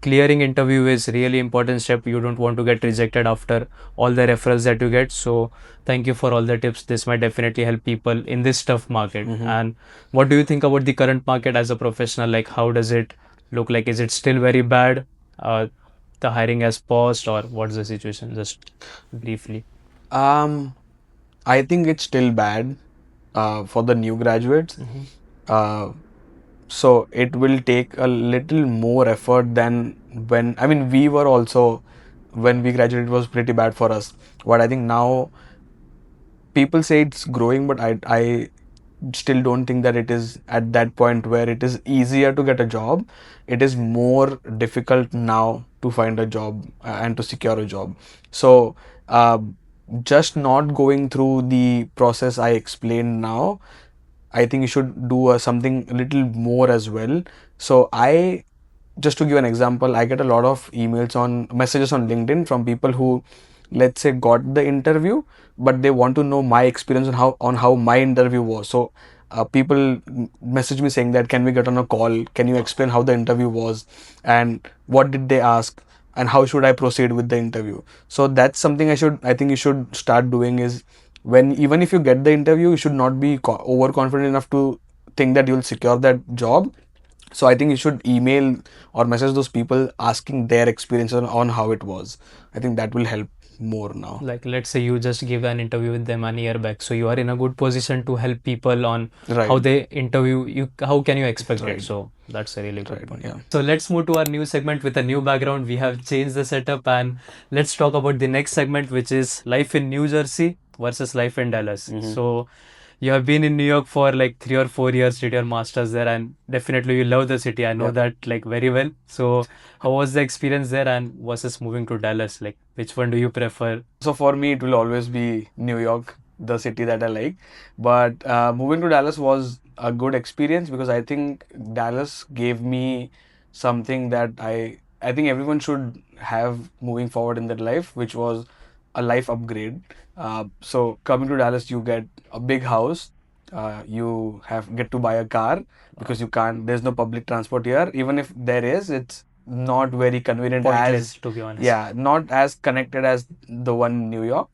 clearing interview is really important step. You don't want to get rejected after all the referrals that you get. So thank you for all the tips. This might definitely help people in this tough market. And what do you think about the current market as a professional? Like how does it look like? Is it still very bad? The hiring has paused or what's the situation? Just briefly. Um, I think it's still bad for the new graduates. Uh, so it will take a little more effort than when, I mean, we were also, when we graduated, it was pretty bad for us. But I think now people say it's growing, but I still don't think that it is at that point where it is easier to get a job. It is more difficult now to find a job and to secure a job. So uh, just not going through the process I explained now, I think you should do something a little more as well. So just to give an example, I get a lot of emails on messages on LinkedIn from people who, let's say, got the interview, but they want to know my experience on how my interview was. So people message me saying that, can we get on a call? Can you explain how the interview was and what did they ask and how should I proceed with the interview? So that's something I think you should start doing is, when even if you get the interview, you should not be overconfident enough to think that you'll secure that job. So I think you should email or message those people asking their experience on how it was. I think that will help more now. Like let's say you just give an interview with them a year back, so you are in a good position to help people on how Right. they interview you. How can you expect it? Right. So that's a really good Right. point. Yeah. So let's move to our new segment with a new background. We have changed the setup and let's talk about the next segment, which is life in New Jersey versus life in Dallas. So you have been in New York for like 3 or 4 years, did your masters there, and definitely you love the city. I know Yeah. that like very well. So how was the experience there and versus moving to Dallas? Like which one do you prefer? So for me, it will always be New York, the city that I like. But moving to Dallas was a good experience because I think Dallas gave me something that I think everyone should have moving forward in their life, which was a life upgrade. So coming to Dallas, you get a big house. You get to buy a car because you can't. There's no public transport here. Even if there is, it's not very convenient Pointless, as, to be honest. yeah, not as connected as the one in New York.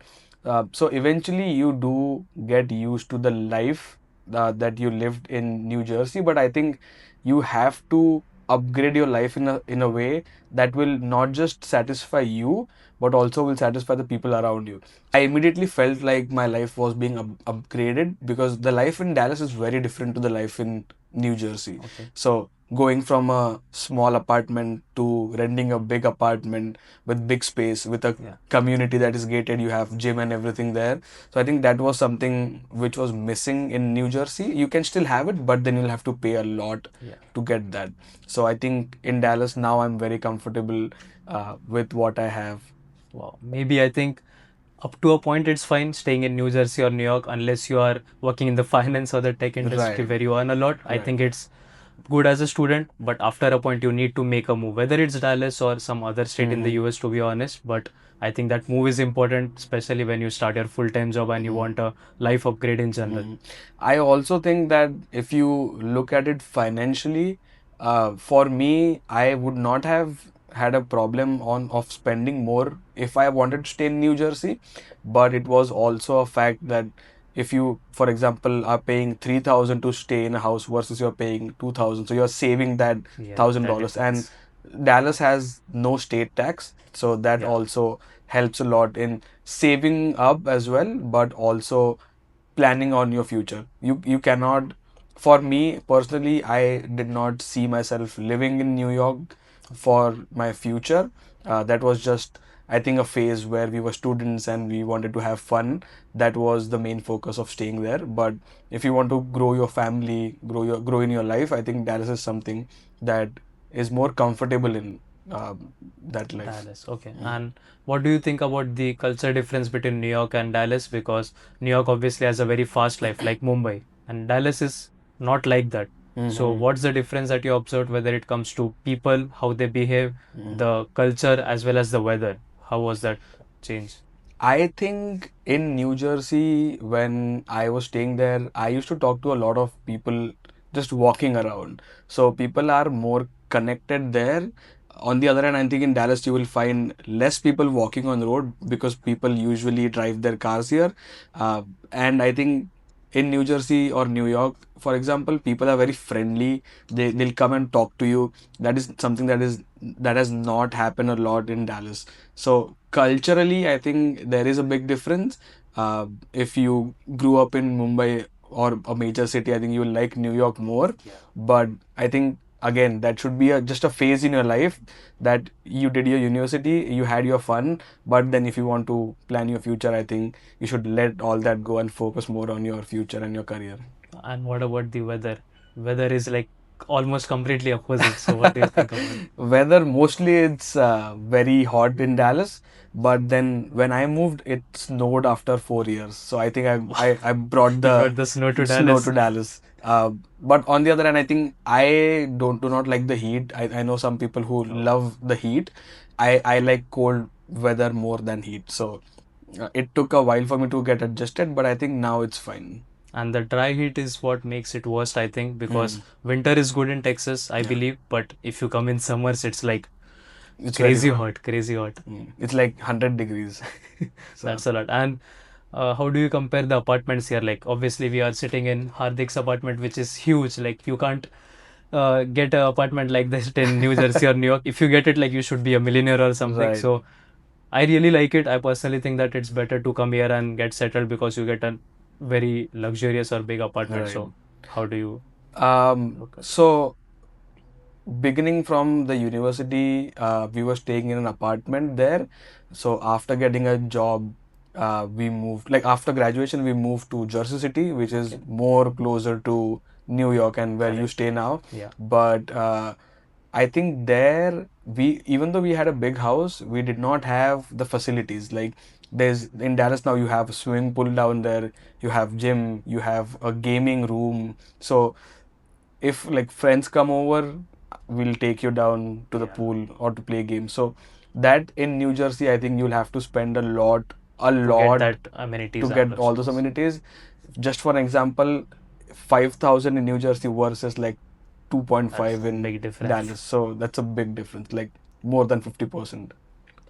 So eventually you do get used to the life that you lived in New Jersey, but I think you have to upgrade your life in a way that will not just satisfy you but also will satisfy the people around you. I immediately felt like my life was being upgraded because the life in Dallas is very different to the life in New Jersey. Okay. So going from a small apartment to renting a big apartment with big space with a Yeah. community that is gated, you have gym and everything there. So I think that was something which was missing in New Jersey. You can still have it, but then you'll have to pay a lot Yeah. to get that. So I think in Dallas now I'm very comfortable with what I have. Wow. Maybe I think up to a point it's fine staying in New Jersey or New York unless you are working in the finance or the tech industry Right. where you earn a lot. I Right. think it's good as a student, but after a point you need to make a move, whether it's Dallas or some other state in the US, to be honest. But I think that move is important, especially when you start your full-time job and you want a life upgrade in general. I also think that if you look at it financially, for me, I would not have had a problem of spending more if I wanted to stay in New Jersey. But it was also a fact that if you, for example, are paying 3,000 to stay in a house versus you're paying 2,000, so you're saving that Yeah, that $1,000, and difference. Dallas has no state tax, so that Yeah. also helps a lot in saving up as well, but also planning on your future. You cannot, for me personally, I did not see myself living in New York for my future. That was just, I think, a phase where we were students and we wanted to have fun. That was the main focus of staying there. But if you want to grow your family, grow in your life, I think Dallas is something that is more comfortable in. that life. Dallas, okay. And what do you think about the culture difference between New York and Dallas? Because New York obviously has a very fast life, like Mumbai, and Dallas is not like that. So, Mm-hmm. what's the difference that you observed, whether it comes to people, how they behave, Mm-hmm. the culture, as well as the weather? How was that change? I think in New Jersey, when I was staying there, I used to talk to a lot of people just walking around. So people are more connected there. On the other hand, I think in Dallas, you will find less people walking on the road because people usually drive their cars here. Uh, and I think in New Jersey or New York, for example, people are very friendly. They'll come and talk to you. That is something that has not happened a lot in Dallas. So culturally, I think there is a big difference. If you grew up in Mumbai or a major city, I think you will like New York more. Yeah. But I think again, that should be just a phase in your life that you did your university, you had your fun. But then if you want to plan your future, I think you should let all that go and focus more on your future and your career. And what about the weather? Weather is like almost completely opposite. So, what do you think about it? Weather, mostly it's very hot in Dallas, but then when I moved, it snowed after 4 years. So I think I brought You brought the the snow to snow to Dallas. Dallas. But on the other hand, I think I do not like the heat. I know some people who Oh. love the heat. I like cold weather more than heat. So it took a while for me to get adjusted, but I think now it's fine. And the dry heat is what makes it worst, I think, because Mm, winter is good in Texas, I yeah, believe, but if you come in summers, it's like it's very crazy hot. hot, crazy hot. It's like 100 degrees. So. That's a lot. And how do you compare the apartments here? Like, obviously, we are sitting in Hardik's apartment, which is huge. Like, you can't get an apartment like this in New Jersey or New York. If you get it, like, you should be a millionaire or something. Right. So, I really like it. I personally think that it's better to come here and get settled because you get a very luxurious or big apartment. Right. So, how do you look at? So beginning from the university, we were staying in an apartment there. So after getting a job, we moved, like after graduation, we moved to Jersey City, which is Okay, more closer to New York and where you correct. stay now. Yeah, But I think there even though we had a big house, we did not have the facilities. Like there's in Dallas now, you have a swimming pool down there, you have gym, you have a gaming room. So if like friends come over, we'll take you down to the yeah. pool or to play games. So that in New Jersey, I think you'll have to spend a To get lot that to amenities and get all those luxuries. amenities. Just for example, 5,000 in New Jersey versus like That's 2.5 in big difference. Dallas. So that's a big difference, like more than 50%.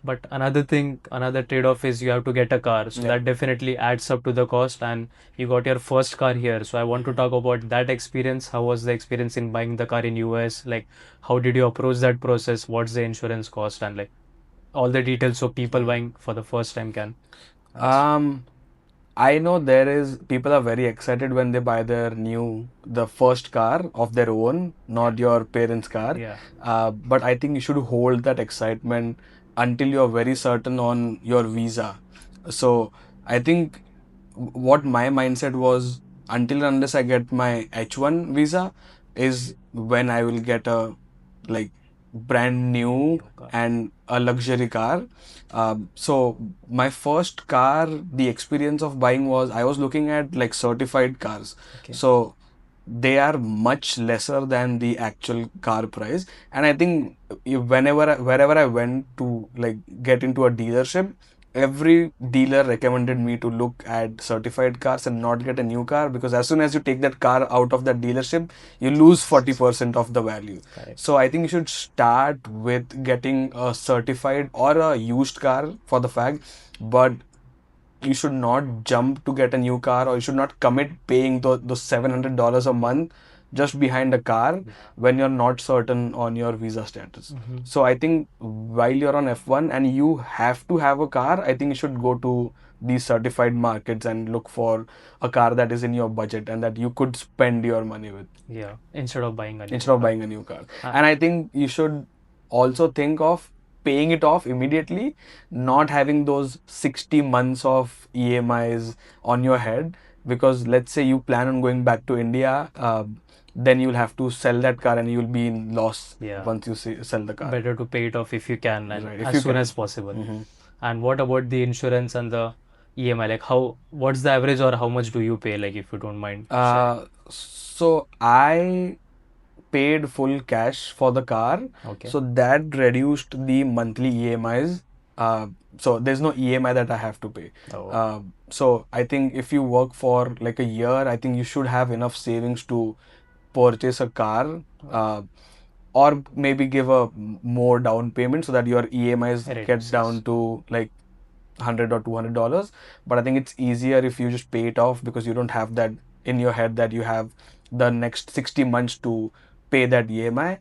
But another thing, another trade-off is you have to get a car. So Yeah. that definitely adds up to the cost. And you got your first car here. So I want to talk about that experience. How was the experience in buying the car in US? Like, how did you approach that process? What's the insurance cost? And like all the details so people buying for the first time can answer. Um, I know there is people are very excited when they buy the first car of their own, Yeah. not your parents' car. Yeah. But I think you should hold that excitement until you're very certain on your visa. So I think what my mindset was, until and unless I get my H1 visa is when I will get a like brand new New car. and a luxury car. So my first car, the experience of buying was I was looking at like certified cars. Okay. So they are much lesser than the actual car price. And I think wherever I went to like get into a dealership, every dealer recommended me to look at certified cars and not get a new car, because as soon as you take that car out of that dealership, you lose 40% of the value. Correct. So I think you should start with getting a certified or a used car for the fact, but you should not jump to get a new car, or you should not commit paying those $700 a month just behind a car Yeah. when you're not certain on your visa status. Hmm. So I think while you're on F1 and you have to have a car, I think you should go to these certified markets and look for a car that is in your budget and that you could spend your money with Yeah. Instead of buying a new instead of car. buying a new car. Uh, And I think you should also think of paying it off immediately, not having those 60 months of EMIs on your head. because let's say you plan on going back to India, then you'll have to sell that car and you'll be in loss Yeah. once you sell the car. Better to pay it off if you can and Right, if as you soon can. as possible. Mhm. And what about the insurance and the EMI? Like what's the average or how much do you pay? Like if you don't mind sharing. So I paid full cash for the car, Okay. so that reduced the monthly EMIs. So there's no EMI that I have to pay. Oh. So I think if you work for like a year, I think you should have enough savings to purchase a car, or maybe give a more down payment so that your EMIs get Reduces. down to like $100 or $200. But I think it's easier if you just pay it off, because you don't have that in your head that you have the next 60 months to pay that EMI.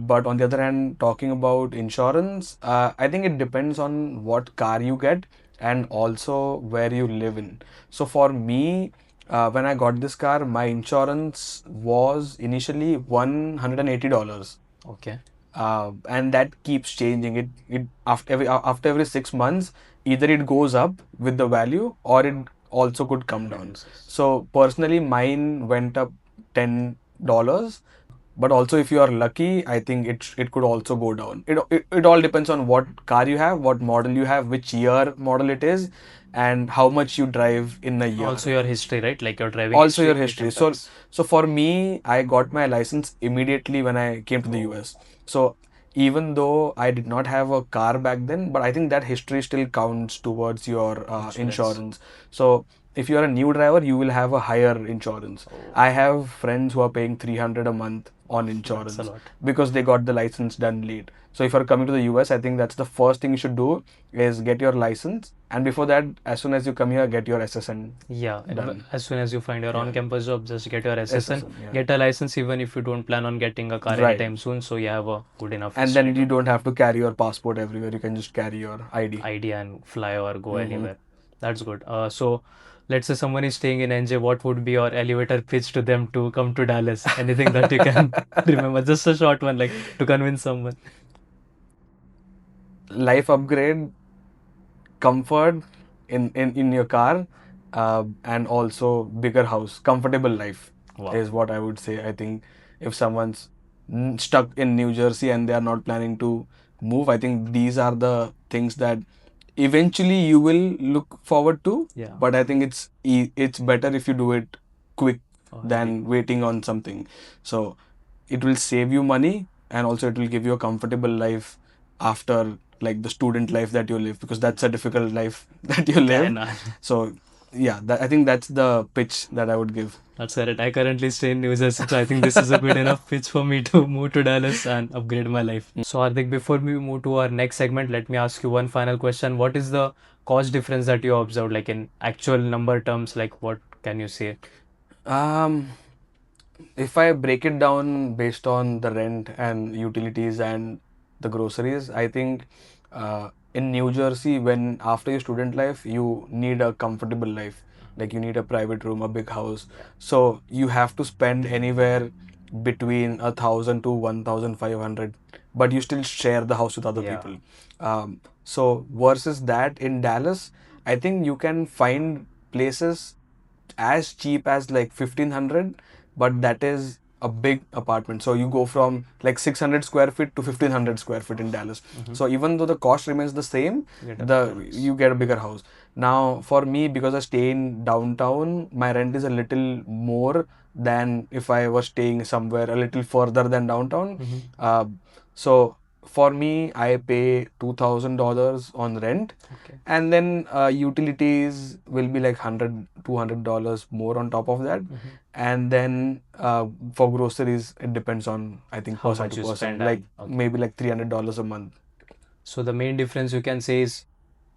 But on the other hand, talking about insurance, I think it depends on what car you get and also where you live in. So for me, when I got this car, my insurance was initially $180. Okay. And that keeps changing. It after every 6 months, either it goes up with the value or it also could come down. So personally, mine went up $10. But also, if you are lucky, I think it could also go down. It all depends on what car you have, what model you have, which year model it is, and how much you drive in a year. Also your history, right? Like your driving Also your history, it history. So impacts. so for me, I got my license immediately when I came to the US. So even though I did not have a car back then, but I think that history still counts towards your insurance. So if you are a new driver, you will have a higher insurance. I have friends who are paying 300 a month on insurance lot. because they got the license done late. So if you're coming to the US, I think that's the first thing you should do is get your license. And before that, as soon as you come here, get your SSN. Yeah, and Done. as soon as you find your Yeah. on-campus job, just get your SSN, yeah. get a license even if you don't plan on getting a car Right. anytime soon, so you have a good enough And history then you don't have to carry your passport everywhere. You can just carry your ID. ID and fly or go anywhere. That's good. So let's say someone is staying in NJ, what would be your elevator pitch to them to come to Dallas? Anything that you can remember? Just a short one, like to convince someone. Life upgrade, comfort in your car, and also bigger house. Comfortable life is what I would say. I think if someone's stuck in New Jersey and they are not planning to move, I think these are the things that eventually you will look forward to. Yeah. But I think it's better if you do it quick than waiting on something. So it will save you money, and also it will give you a comfortable life after like the student life that you live, because that's a difficult life that you live. So yeah, I think that's the pitch that I would give. That's correct. I currently stay in New Jersey, so I think this is a good enough pitch for me to move to Dallas and upgrade my life. So, Hardik, before we move to our next segment, let me ask you one final question. What is the cost difference that you observed, like in actual number terms? Like, what can you say? If I break it down based on the rent and utilities and the groceries, I think in New Jersey, when after your student life, you need a comfortable life. Like you need a private room, a big house. So you have to spend anywhere between 1,000 to 1,500, but you still share the house with other people. So versus that in Dallas, I think you can find places as cheap as like 1,500, but that is a big apartment. So you go from like 600 square feet to 1,500 square feet in Dallas. So even though the cost remains the same, you get a bigger house. Now for me, because I stay in downtown, my rent is a little more than if I was staying somewhere a little further than downtown. So for me, I pay $2,000 on rent, and then utilities will be like $100-$200 more on top of that. And then for groceries, it depends on, I think, How person much to you person, spend like and- maybe like $300 a month. So the main difference you can say is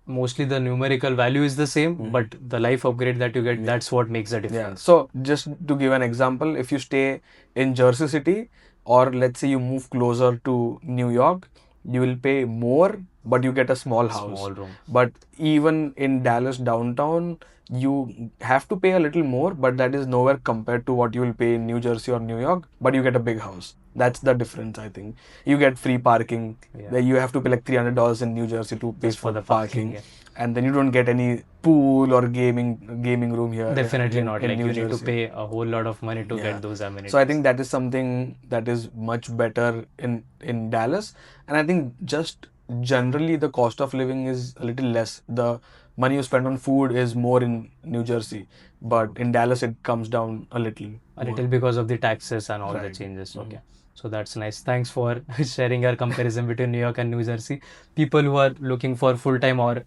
mostly the numerical value is the same, but the life upgrade that you get, that's what makes the Yeah. difference. So just to give an example, if you stay in Jersey City, or let's say you move closer to New York, you will pay more, but you get a small house. Small room. But even in Dallas downtown, you have to pay a little more, but that is nowhere compared to what you will pay in New Jersey or New York, but you get a big house. That's the difference, I think. You get free parking. Yeah. Then you have to pay like $300 in New Jersey to pay Just for for the parking. parking, and then you don't get any pool or gaming room here. Definitely in, not. in Like New you need to Jersey. pay a whole lot of money to Yeah. get those amenities. So I think that is something that is much better in Dallas, and I think just generally the cost of living is a little less. The money you spend on food is more in New Jersey, but in Dallas it comes down a little. A more. little because of the taxes and all the Right. changes. Mhm. Okay. So that's nice. Thanks for sharing your comparison between New York and New Jersey. People who are looking for full time or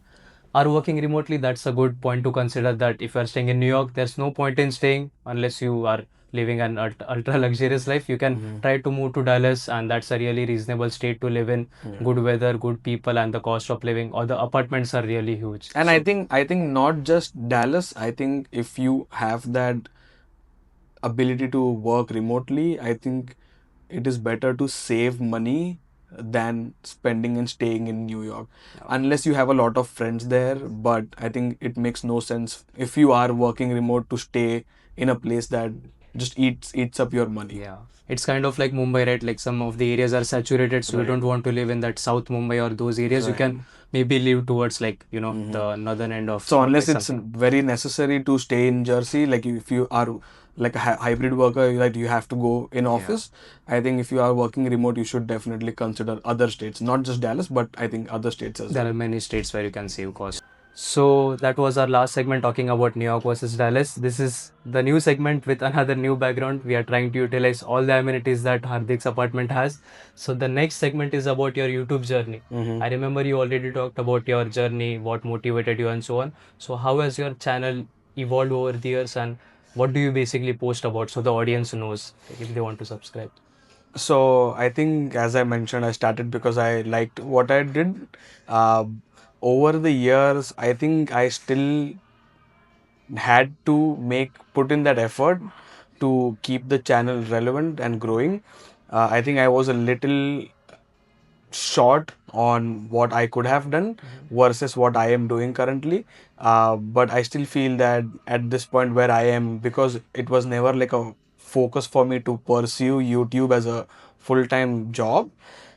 are working remotely, that's a good point to consider that if you are staying in New York, there's no point in staying unless you are living an ultra luxurious life. You can try to move to Dallas, and that's a really reasonable state to live in. Yeah. Good weather, good people, and the cost of living or the apartments are really huge. And I think not just Dallas. I think if you have that ability to work remotely, I think it is better to save money than spending and staying in New York. Unless you have a lot of friends there, but I think it makes no sense if you are working remote to stay in a place that just eats up your money. Yeah, it's kind of like Mumbai, right? Like some of the areas are saturated, so you Right. don't want to live in that South Mumbai or those areas. You Right. can maybe live towards like, the northern end of So Mumbai, unless it's something. very necessary to stay in Jersey, like if you are like a hybrid worker, like you have to go in office. I think if you are working remote, you should definitely consider other states, not just Dallas, but I think other states as There well. are many states where you can save cost. So that was our last segment talking about New York versus Dallas. This is the new segment with another new background. We are trying to utilize all the amenities that Hardik's apartment has. So the next segment is about your YouTube journey. I remember you already talked about your journey, what motivated you and so on. So how has your channel evolved over the years, and what do you basically post about so the audience knows, like, if they want to subscribe? So I think, as I mentioned, I started because I liked what I did. Uh, Over the years, I think I still had to put in that effort to keep the channel relevant and growing. I think I was a little short on what I could have done versus what I am doing currently. But I still feel that at this point where I am, because it was never like a focus for me to pursue YouTube as a full-time job.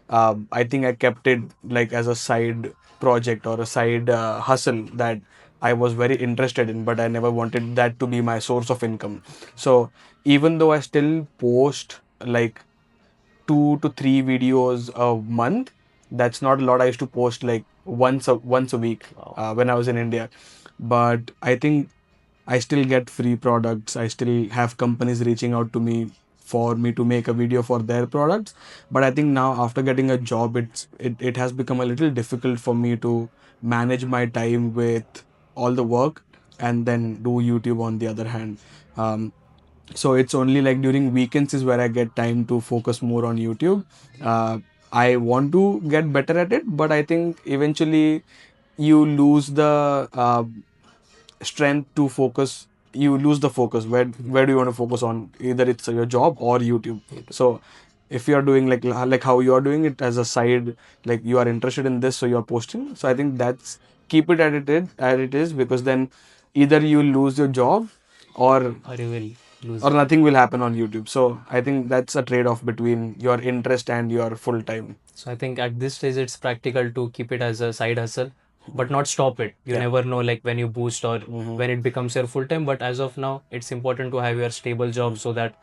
I think I kept it like as a side project or a side hustle that I was very interested in, but I never wanted that to be my source of income. So even though I still post like 2 to 3 videos a month. That's not a lot. I used to post like once a week when I was in India. But I think I still get free products. I still have companies reaching out to me for me to make a video for their products. But I think now after getting a job, it has become a little difficult for me to manage my time with all the work and then do YouTube on the other hand. So it's only like during weekends is where I get time to focus more on YouTube. I want to get better at it, but I think eventually you lose the strength to focus. You lose the focus. Where do you want to focus on? Either it's your job or YouTube. So if you are doing like how you are doing it as a side, like you are interested in this, so you are posting. So I think that's keep it as it is, because then either you lose your job or Or you will lose. or nothing will happen on YouTube. So I think that's a trade-off between your interest and your full time. So I think at this stage it's practical to keep it as a side hustle, but not stop it. You Yeah. never know like when you boost or when it becomes your full time. But as of now, it's important to have your stable job so that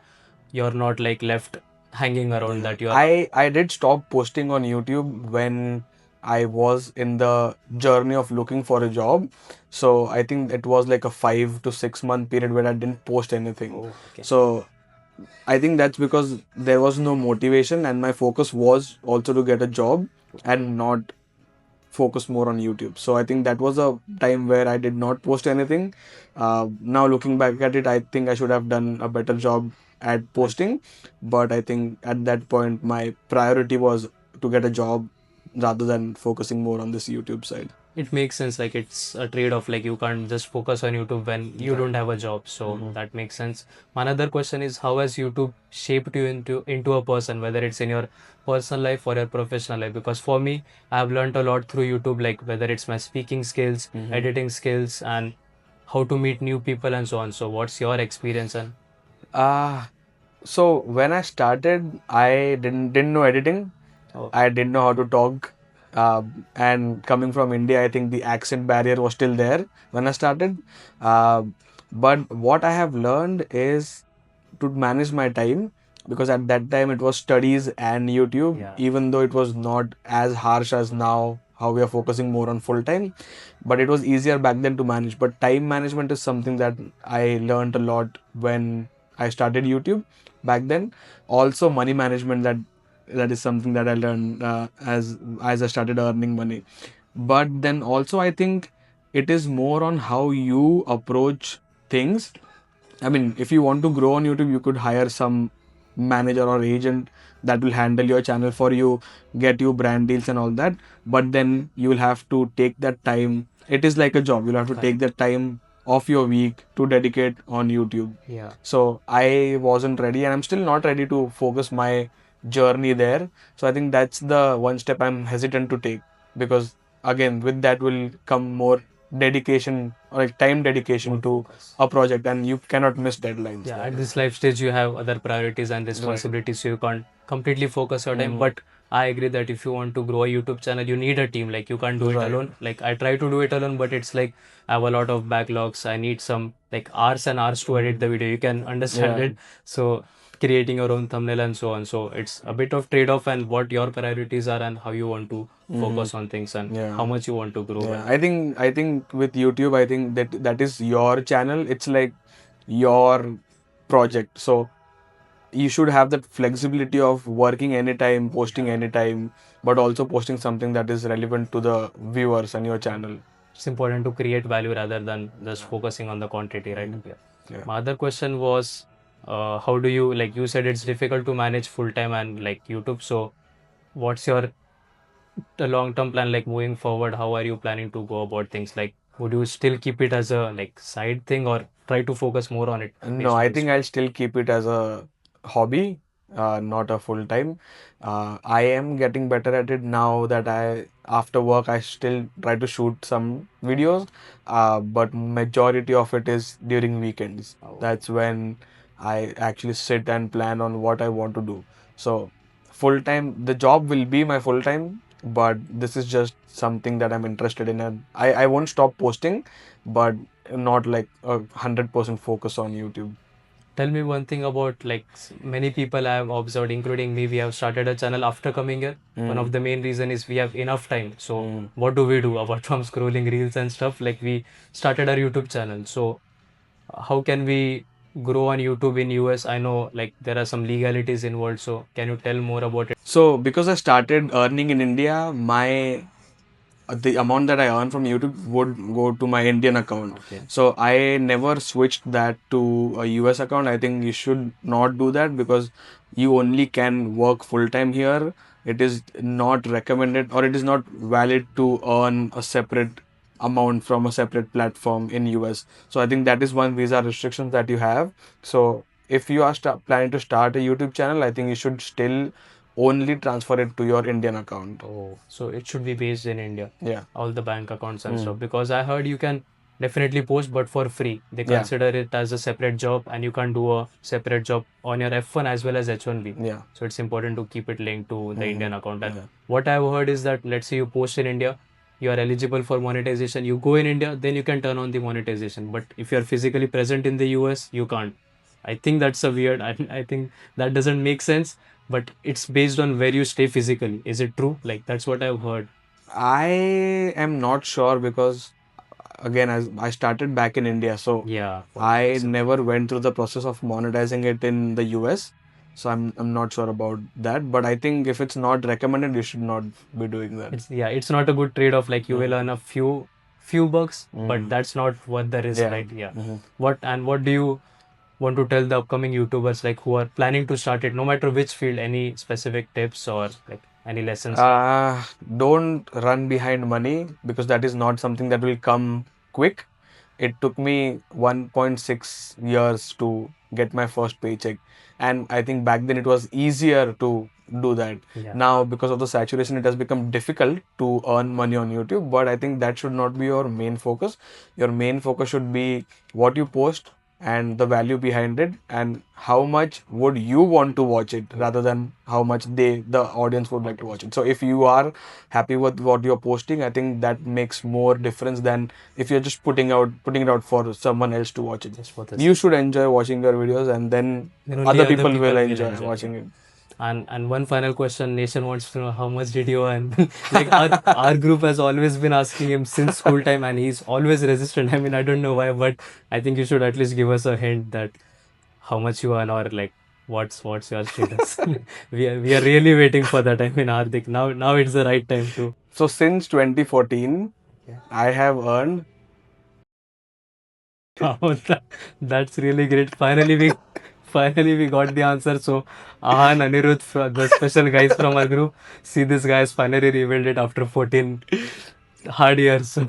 you're not like left hanging around, that you're I did stop posting on YouTube when I was in the journey of looking for a job. So I think it was like a 5 to 6 month period where I didn't post anything. okay. So I think that's because there was no motivation and my focus was also to get a job and not focus more on YouTube. So I think that was a time where I did not post anything. Now looking back at it, I think I should have done a better job at posting. But I think at that point, my priority was to get a job rather than focusing more on this YouTube side. It makes sense. Like it's a trade-off. Like you can't just focus on YouTube when you don't have a job. So that makes sense. Another question is, how has YouTube shaped you into a person, whether it's in your personal life or your professional life? Because for me, I've learned a lot through YouTube, like whether it's my speaking skills, editing skills, and how to meet new people and so on. So what's your experience and So when I started, I didn't know editing. oh, I didn't know how to talk And coming from India, I think the accent barrier was still there when I started. Uh, but what I have learned is to manage my time, because at that time it was studies and YouTube, Yeah. even though it was not as harsh as now, how we are focusing more on full time, but it was easier back then to manage. But time management is something that I learned a lot when I started YouTube back then. Also money management, that is something that I learned as I started earning money. But then also I think it is more on how you approach things. I mean, if you want to grow on YouTube, you could hire some manager or agent that will handle your channel for you, get you brand deals and all that. But then you will have to take that time. It is like a job. You'll have to take that time off your week to dedicate on YouTube. Yeah. So I wasn't ready, and I'm still not ready to focus my journey there. So I think that's the one step I'm hesitant to take, because again, with that will come more dedication, or like time dedication More to focus. a project, and you cannot miss deadlines. Yeah, there. at this life stage, you have other priorities and responsibilities, so you can't completely focus your time. Mhm. But I agree that if you want to grow a YouTube channel, you need a team. Like, you can't do it Right. alone. Like, I try to do it alone, but it's like I have a lot of backlogs. I need some like hours and hours to edit the video. You can understand Yeah. it. So creating your own thumbnail and so on. So it's a bit of trade-off, and what your priorities are and how you want to focus on things and Yeah. how much you want to grow. Yeah, And I think with YouTube, I think that is your channel. It's like your project. So you should have that flexibility of working anytime, posting anytime, but also posting something that is relevant to the viewers and your channel. it's important to create value rather than just focusing on the quantity, right? Yeah. Yeah. My other question was, how do you, like you said, it's difficult to manage full time and like YouTube. So, what's your the long-term plan like moving forward? How are you planning to go about things? Like, would you still keep it as a like side thing or try to focus more on it No, based on I this? think I'll still keep it as a hobby, not a full time. I am getting better at it now that after work, I still try to shoot some videos, but majority of it is during weekends. Oh. That's when I actually sit and plan on what I want to do. So, full time, the job will be my full time, but this is just something that I'm interested in, and I won't stop posting, but not like 100% focus on YouTube. Tell me one thing about like many people I have observed, including me, we have started a channel after coming here. One of the main reason is we have enough time. So what do we do apart from scrolling reels and stuff? Like, we started our YouTube channel. So how can we grow on YouTube in US? I know like there are some legalities involved. So can you tell more about it? So because I started earning in India, my the amount that I earn from YouTube would go to my Indian account. Okay. So I never switched that to a US account. I think you should not do that, because you only can work full time here. It is not recommended, or it is not valid to earn a separate amount from a separate platform in US. So I think that is one visa restriction that you have. So if you are planning to start a YouTube channel, I think you should still only transfer it to your Indian account. Oh, so it should be based in India. Yeah. All the bank accounts and stuff. Because I heard you can definitely post, but for free. They consider it as a separate job, and you can't do a separate job on your F1 as well as H1B. Yeah. So it's important to keep it linked to the Indian account. And Yeah. what I've heard is that let's say you post in India, you are eligible for monetization. You go in India, then you can turn on the monetization. But if you are physically present in the US, you can't. I think that's a weird. I think that doesn't make sense, but it's based on where you stay physically. Is it true? Like, that's what I've heard. I am not sure, because again, as I started back in India, so Yeah. I never went through the process of monetizing it in the US. So I'm not sure about that. But I think if it's not recommended, you should not be doing that. It's not a good trade-off. Like, you will earn a few bucks, but that's not what the risk, Yeah. right? Yeah. What do you want to tell the upcoming YouTubers like who are planning to start it, no matter which field? Any specific tips or like any lessons? Don't run behind money, because that is not something that will come quick. It took me 1.6 years to get my first paycheck, and I think back then it was easier to do that. Yeah. Now, because of the saturation, it has become difficult to earn money on YouTube, but I think that should not be your main focus. Your main focus should be what you post, and the value behind it, and how much would you want to watch it rather than how much the audience would like to watch it. So if you are happy with what you're posting, I think that makes more difference than if you're just putting it out for someone else to watch it. Just for this. You should enjoy watching your videos, and then Then only other other people people will will enjoy enjoy. watching it. And one final question, Nation wants to know how much did you earn? Like our group has always been asking him since school time, and he's always resistant. I mean, I don't know why, but I think you should at least give us a hint that how much you earn, or like what's your status. We are really waiting for that. I mean, Hardik, now it's the right time to. So since 2014, Yeah. I have earned. Oh, that's really great. Finally we got the answer. So Ahan, Anirudh, the special guys from our group, see this guys finally revealed it after 14 hard years. So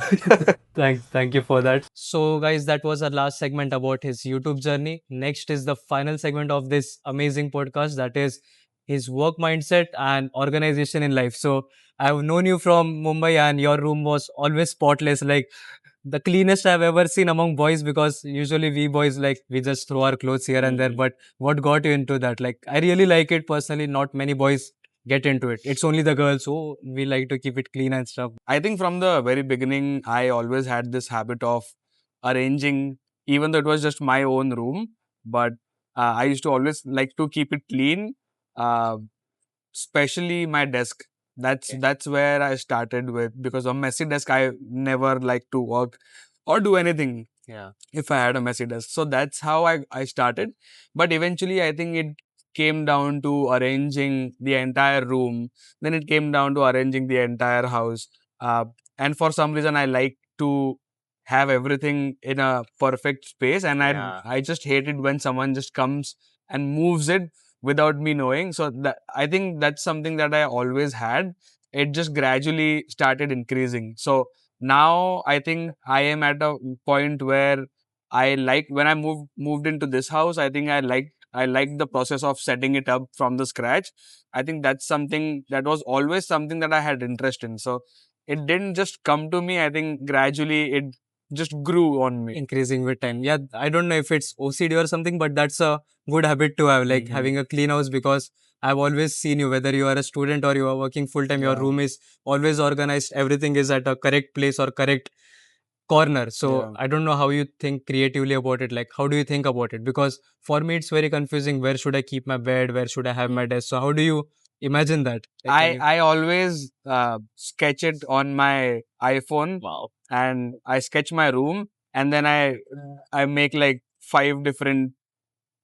thank you for that. So guys, that was our last segment about his YouTube journey. Next is the final segment of this amazing podcast, that is his work mindset and organization in life. So I've known you from Mumbai, and your room was always spotless, like the cleanest I've ever seen among boys, because usually we boys, like, we just throw our clothes here and there. But what got you into that? Like, I really like it personally. Not many boys get into it. It's only the girls who we like to keep it clean and stuff. I think from the very beginning, I always had this habit of arranging, even though it was just my own room, but I used to always like to keep it clean, uh, especially my desk. That's where I started with, because a messy desk I never like to work or do anything. Yeah. If I had a messy desk. So that's how I started. But eventually, I think it came down to arranging the entire room. Then it came down to arranging the entire house. Uh, and for some reason, I like to have everything in a perfect space. And Yeah. I just hate it when someone just comes and moves it without me knowing. So I think that's something that I always had. It just gradually started increasing. So now I think I am at a point where I like, when I moved into this house, I think I like the process of setting it up from the scratch. I think that's something that was always something that I had interest in. So it didn't just come to me. I think gradually it just grew on me. Increasing with time. Yeah, I don't know if it's OCD or something, but that's a good habit to have, like having a clean house, because I've always seen you, whether you are a student or you are working full time, your Yeah. room is always organized. Everything is at a correct place or correct corner. So Yeah. I don't know how you think creatively about it. Like, how do you think about it? Because for me, it's very confusing. Where should I keep my bed? Where should I have my desk? So how do you imagine that? Like, can you- I always sketch it on my iPhone. Wow. And I sketch my room, and then I make like 5 different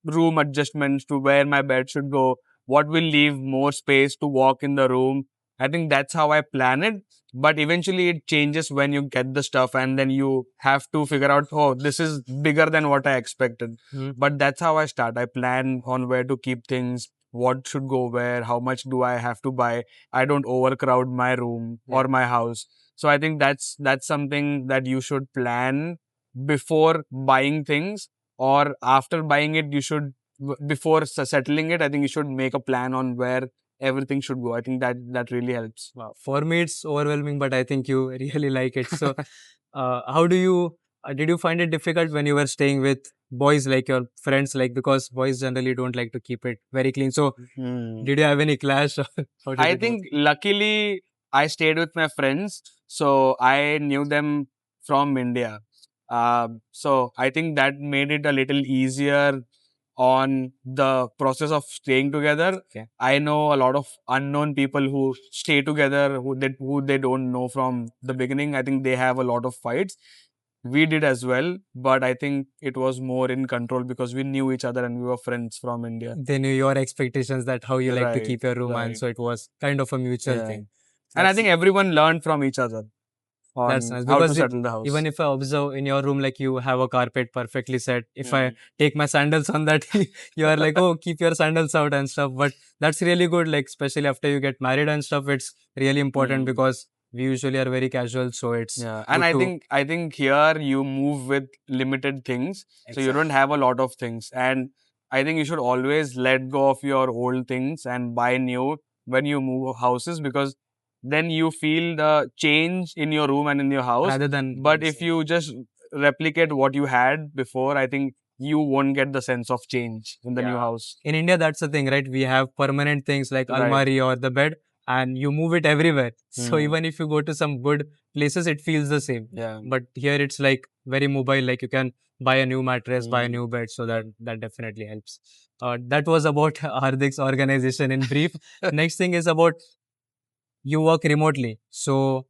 room adjustments to where my bed should go, what will leave more space to walk in the room. I think that's how I plan it. But eventually it changes when you get the stuff, and then you have to figure out, oh, this is bigger than what I expected. But that's how I start. I plan on where to keep things, what should go where, how much do I have to buy. I don't overcrowd my room or my house. So I think that's something that you should plan before buying things, or after buying it. You should, before settling it, I think you should make a plan on where everything should go. I think that really helps. Wow. For me, it's overwhelming, but I think you really like it. So, how do you did you find it difficult when you were staying with boys, like your friends, like, because boys generally don't like to keep it very clean. So, Hmm. did you have any clash? Or how did I it work? think luckily I stayed with my friends, so I knew them from India. So I think that made it a little easier on the process of staying together. Okay. I know a lot of unknown people who stay together, who they don't know from the beginning. I think they have a lot of fights. We did as well, but I think it was more in control because we knew each other and we were friends from India. They knew your expectations, that how you like to Right, keep your room, and right. so it was kind of a mutual Yeah. thing. And I That's think everyone learned from each other That's on nice, how to because settle the house. even if I observe in your room, like, you have a carpet perfectly set. If I take my sandals on that, you are like, oh, keep your sandals out and stuff. But that's really good, like, especially after you get married and stuff. It's really important, because we usually are very casual. So it's Yeah, and good to. I think here you move with limited things, so you don't have a lot of things. And I think you should always let go of your old things and buy new when you move houses, because then you feel the change in your room and in your house. Rather than But if you just replicate what you had before, I think you won't get the sense of change in the new Yeah. house. In India, that's the thing, right? We have permanent things like Right. almari or the bed, and you move it everywhere. So even if you go to some good places, it feels the same. Yeah. But here it's like very mobile. Like you can buy a new mattress, buy a new bed, so that definitely helps. That was about Hardik's organization in brief. Next thing is about you work remotely. So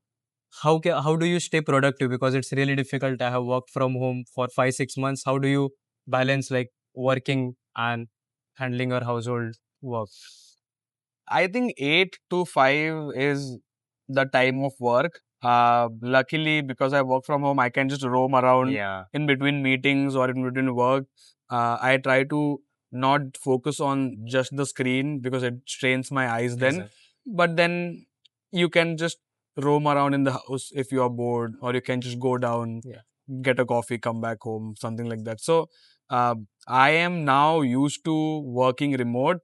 how do you stay productive? Because it's really difficult. I have worked from home for 5 6 months. How do you balance like working and handling your household work? I think 8 to 5 is the time of work. Luckily, because I work from home, I can just roam around Yeah. in between meetings or in between work. I try to not focus on just the screen because it strains my eyes then. Exactly. But then you can just roam around in the house if you are bored, or you can just go down, Yeah. get a coffee, come back home, something like that. So, I am now used to working remote,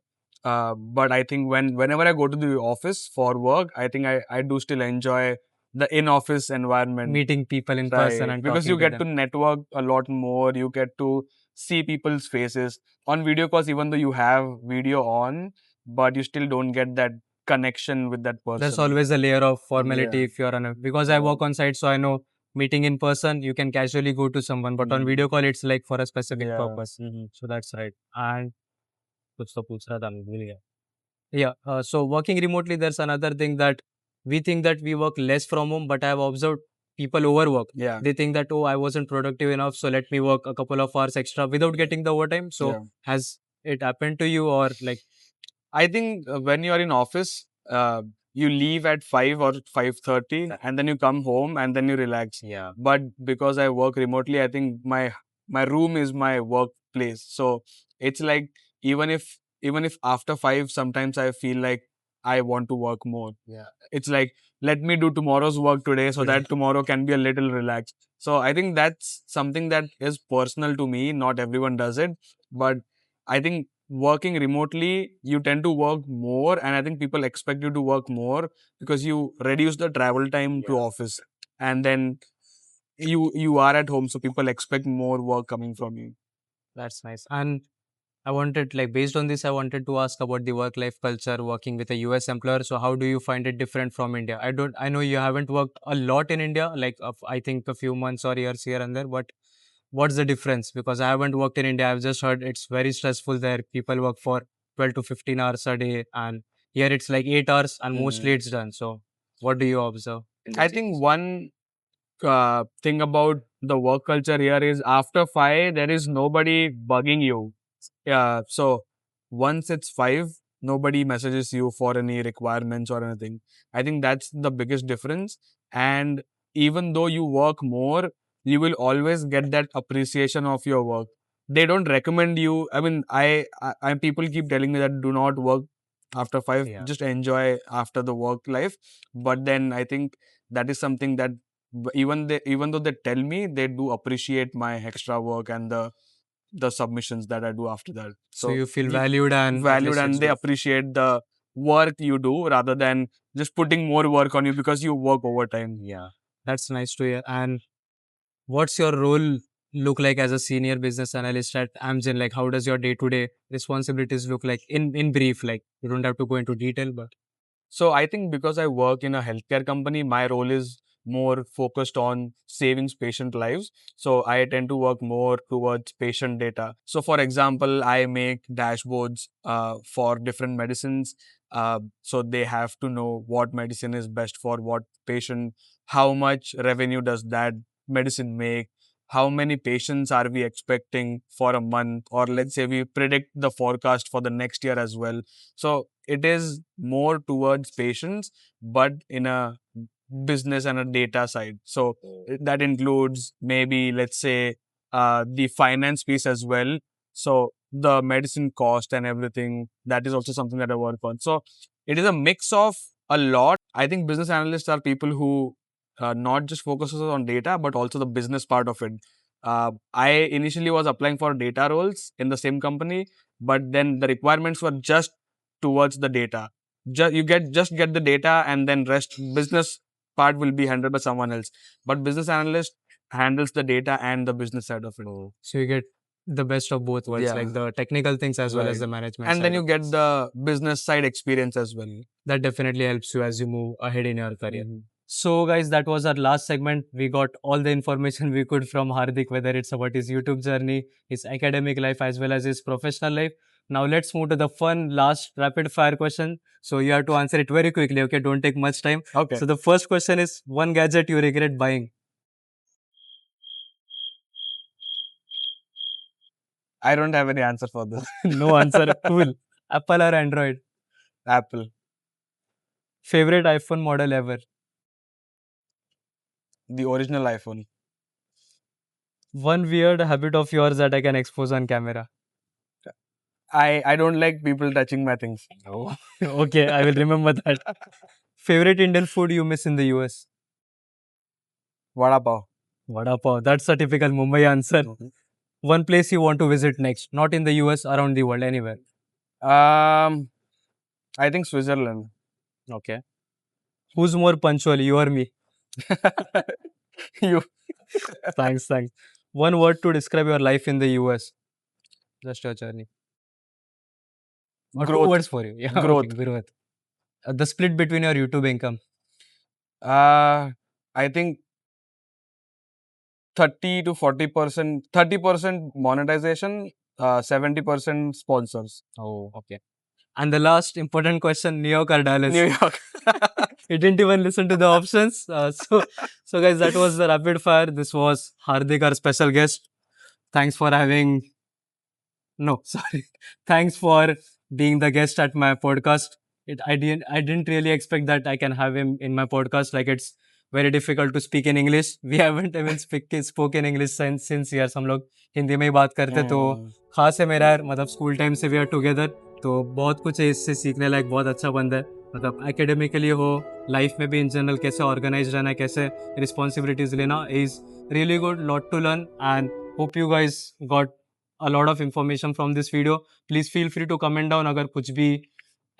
but I think whenever I go to the office for work, I think I do still enjoy the in-office environment. Meeting people in person Right. and Because you talking to get to them. network a lot more. You get to see people's faces on video calls, even though you have video on, but you still don't get that connection with that There's person. always a layer of formality Yeah. if you're on a because I work on site, so I know meeting in person you can casually go to someone, but on video call it's like for a specific Yeah. purpose. So that's right. And कुछ तो पूछ रहा था मैं भूल गया. Yeah. So working remotely, there's another thing that we think that we work less from home, but I've observed people overwork. Yeah. They think that, oh, I wasn't productive enough, so let me work a couple of hours extra without getting the overtime. So Yeah. has it happened to you or like, I think when you are in office, you leave at 5 or 5:30, and then you come home and then you relax. yeah, But because I work remotely, I think my room is my workplace. So it's like even if after 5, sometimes I feel like I want to work more. yeah, It's like, let me do tomorrow's work today so that tomorrow can be a little relaxed. So I think that's something that is personal to me. Not everyone does it, but I think working remotely, you tend to work more, and I think people expect you to work more because you reduce the travel time to office, and then you are at home, so people expect more work coming from you. that's nice. And I wanted, like, based on this, I wanted to ask about the work life culture working with a US employer. So, how do you find it different from India? I know you haven't worked a lot in India, like, I think a few months or years here and there, but what's the difference? Because I haven't worked in India. I've just heard it's very stressful there. People work for 12 to 15 hours a day, and here it's like 8 hours, and mostly it's done. So, what do you observe? I think one thing about the work culture here is after 5, there is nobody bugging you. Yeah. So once it's 5, nobody messages you for any requirements or anything. I think that's the biggest difference. And even though you work more, you will always get that appreciation of your work. They don't recommend you. I mean, I people keep telling me that do not work after 5, Yeah. just enjoy after the work life. But then I think that is something that even though they tell me, they do appreciate my extra work and the submissions that I do after that. So, you feel valued and at Valued, least it's and they good. appreciate the work you do rather than just putting more work on you because you work overtime. Yeah. That's nice to hear. And what's your role look like as a senior business analyst at Amgen? Like, how does your day-to-day responsibilities look like in brief? Like, you don't have to go into detail, but So I think because I work in a healthcare company, my role is more focused on saving patient lives. So I tend to work more towards patient data. So for example, I make dashboards for different medicines. So they have to know what medicine is best for what patient, how much revenue does that medicine make, how many patients are we expecting for a month, or let's say we predict the forecast for the next year as well. So it is more towards patients, but in a business and a data side. So that includes maybe, let's say, the finance piece as well. So the medicine cost and everything, that is also something that I work on. So it is a mix of a lot. I think business analysts are people who not just focuses on data, but also the business part of it. I initially was applying for data roles in the same company, but then the requirements were just towards the data. Just get the data, and then rest business part will be handled by someone else. But business analyst handles the data and the business side of it. so you get The best of both worlds, Yeah. like the technical things as well as Right. the management And side. then you get the business side experience as well. That definitely helps you as you move ahead in your career. Mhm. So, guys, that was our last segment. We got all the information we could from Hardik, whether it's about his YouTube journey, his academic life, as well as his professional life. Now, let's move to the fun last rapid fire question. So, you have to answer it very quickly, okay? Don't take much time. Okay. So, the first question is one gadget you regret buying. I don't have any answer for this. No answer. Cool. Apple or Android? Apple. Favorite iPhone model ever? The original iPhone. One weird habit of yours that I can expose on camera. I don't like people touching my things. Oh, okay, I will remember that. Favorite Indian food you miss in the US? Vada pav. Vada pav. That's a typical Mumbai answer. One place you want to visit next, not in the US, around the world, anywhere. I think Switzerland. Okay. Who's more punctual, you or me? You. Thanks, thanks. One word to describe your life in the US. Just your journey. Or two Growth. words for you. Yeah, Growth. okay, growth. The split between your YouTube income. I think 30 to 40%, 30% monetization, 70% sponsors. Oh, okay. And the last important question, New York or Dallas? New York. He didn't even listen to the options. So guys, that was the rapid fire. This was Hardik, our special guest. Thanks for having. No, sorry. Thanks for being the guest at my podcast. I didn't really expect that I can have him in my podcast. Like it's very difficult to speak in English. We haven't even spoken English since years. हम लोग हिंदी में ही बात करते तो खास है मेरा यार मतलब स्कूल टाइम से वी आर टुगेदर तो बहुत कुछ है इससे सीखने लायक बहुत अच्छा बंदा है मतलब एकेडमिकली हो लाइफ में भी इन जनरल कैसे ऑर्गेनाइज रहना है कैसे रिस्पॉन्सिबिलिटीज लेना is really good lot to learn and hope you guys got a lot of information from this video. Please feel free to comment down agar kuch bhi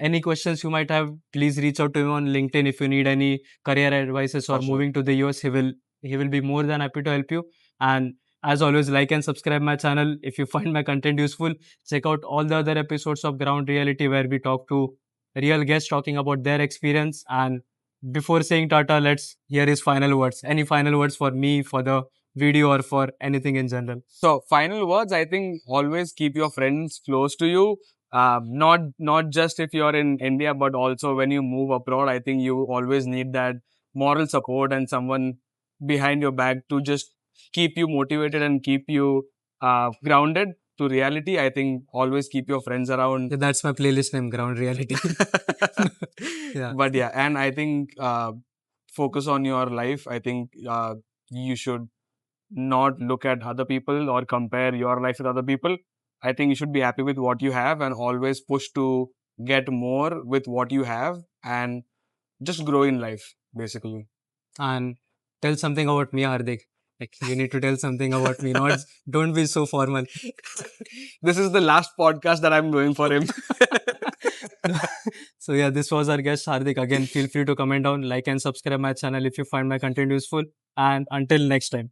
any questions you might have. Please reach out to him on LinkedIn if you need any career advices or moving to the US. He will be more than happy to help you. And as always, like and subscribe my channel if you find my content useful. Check out all the other episodes of Ground Reality where we talk to real guests talking about their experience. And before saying Tata, let's hear his final words. Any final words for me, for the video, or for anything in general? So, final words. I think always keep your friends close to you. Not just if you're in India, but also when you move abroad. I think you always need that moral support and someone behind your back to just keep you motivated and keep you grounded to reality. I think always keep your friends around. Yeah, that's my playlist name, Ground Reality. Yeah. But yeah, and I think focus on your life. I think you should not look at other people or compare your life with other people. I think you should be happy with what you have and always push to get more with what you have and just grow in life, basically. And tell something about me, Hardik. Like you need to tell something about me. Not don't be so formal. This is the last podcast that I'm doing for him. So yeah, this was our guest Hardik. Again, feel free to comment down, like and subscribe my channel if you find my content useful. And until next time.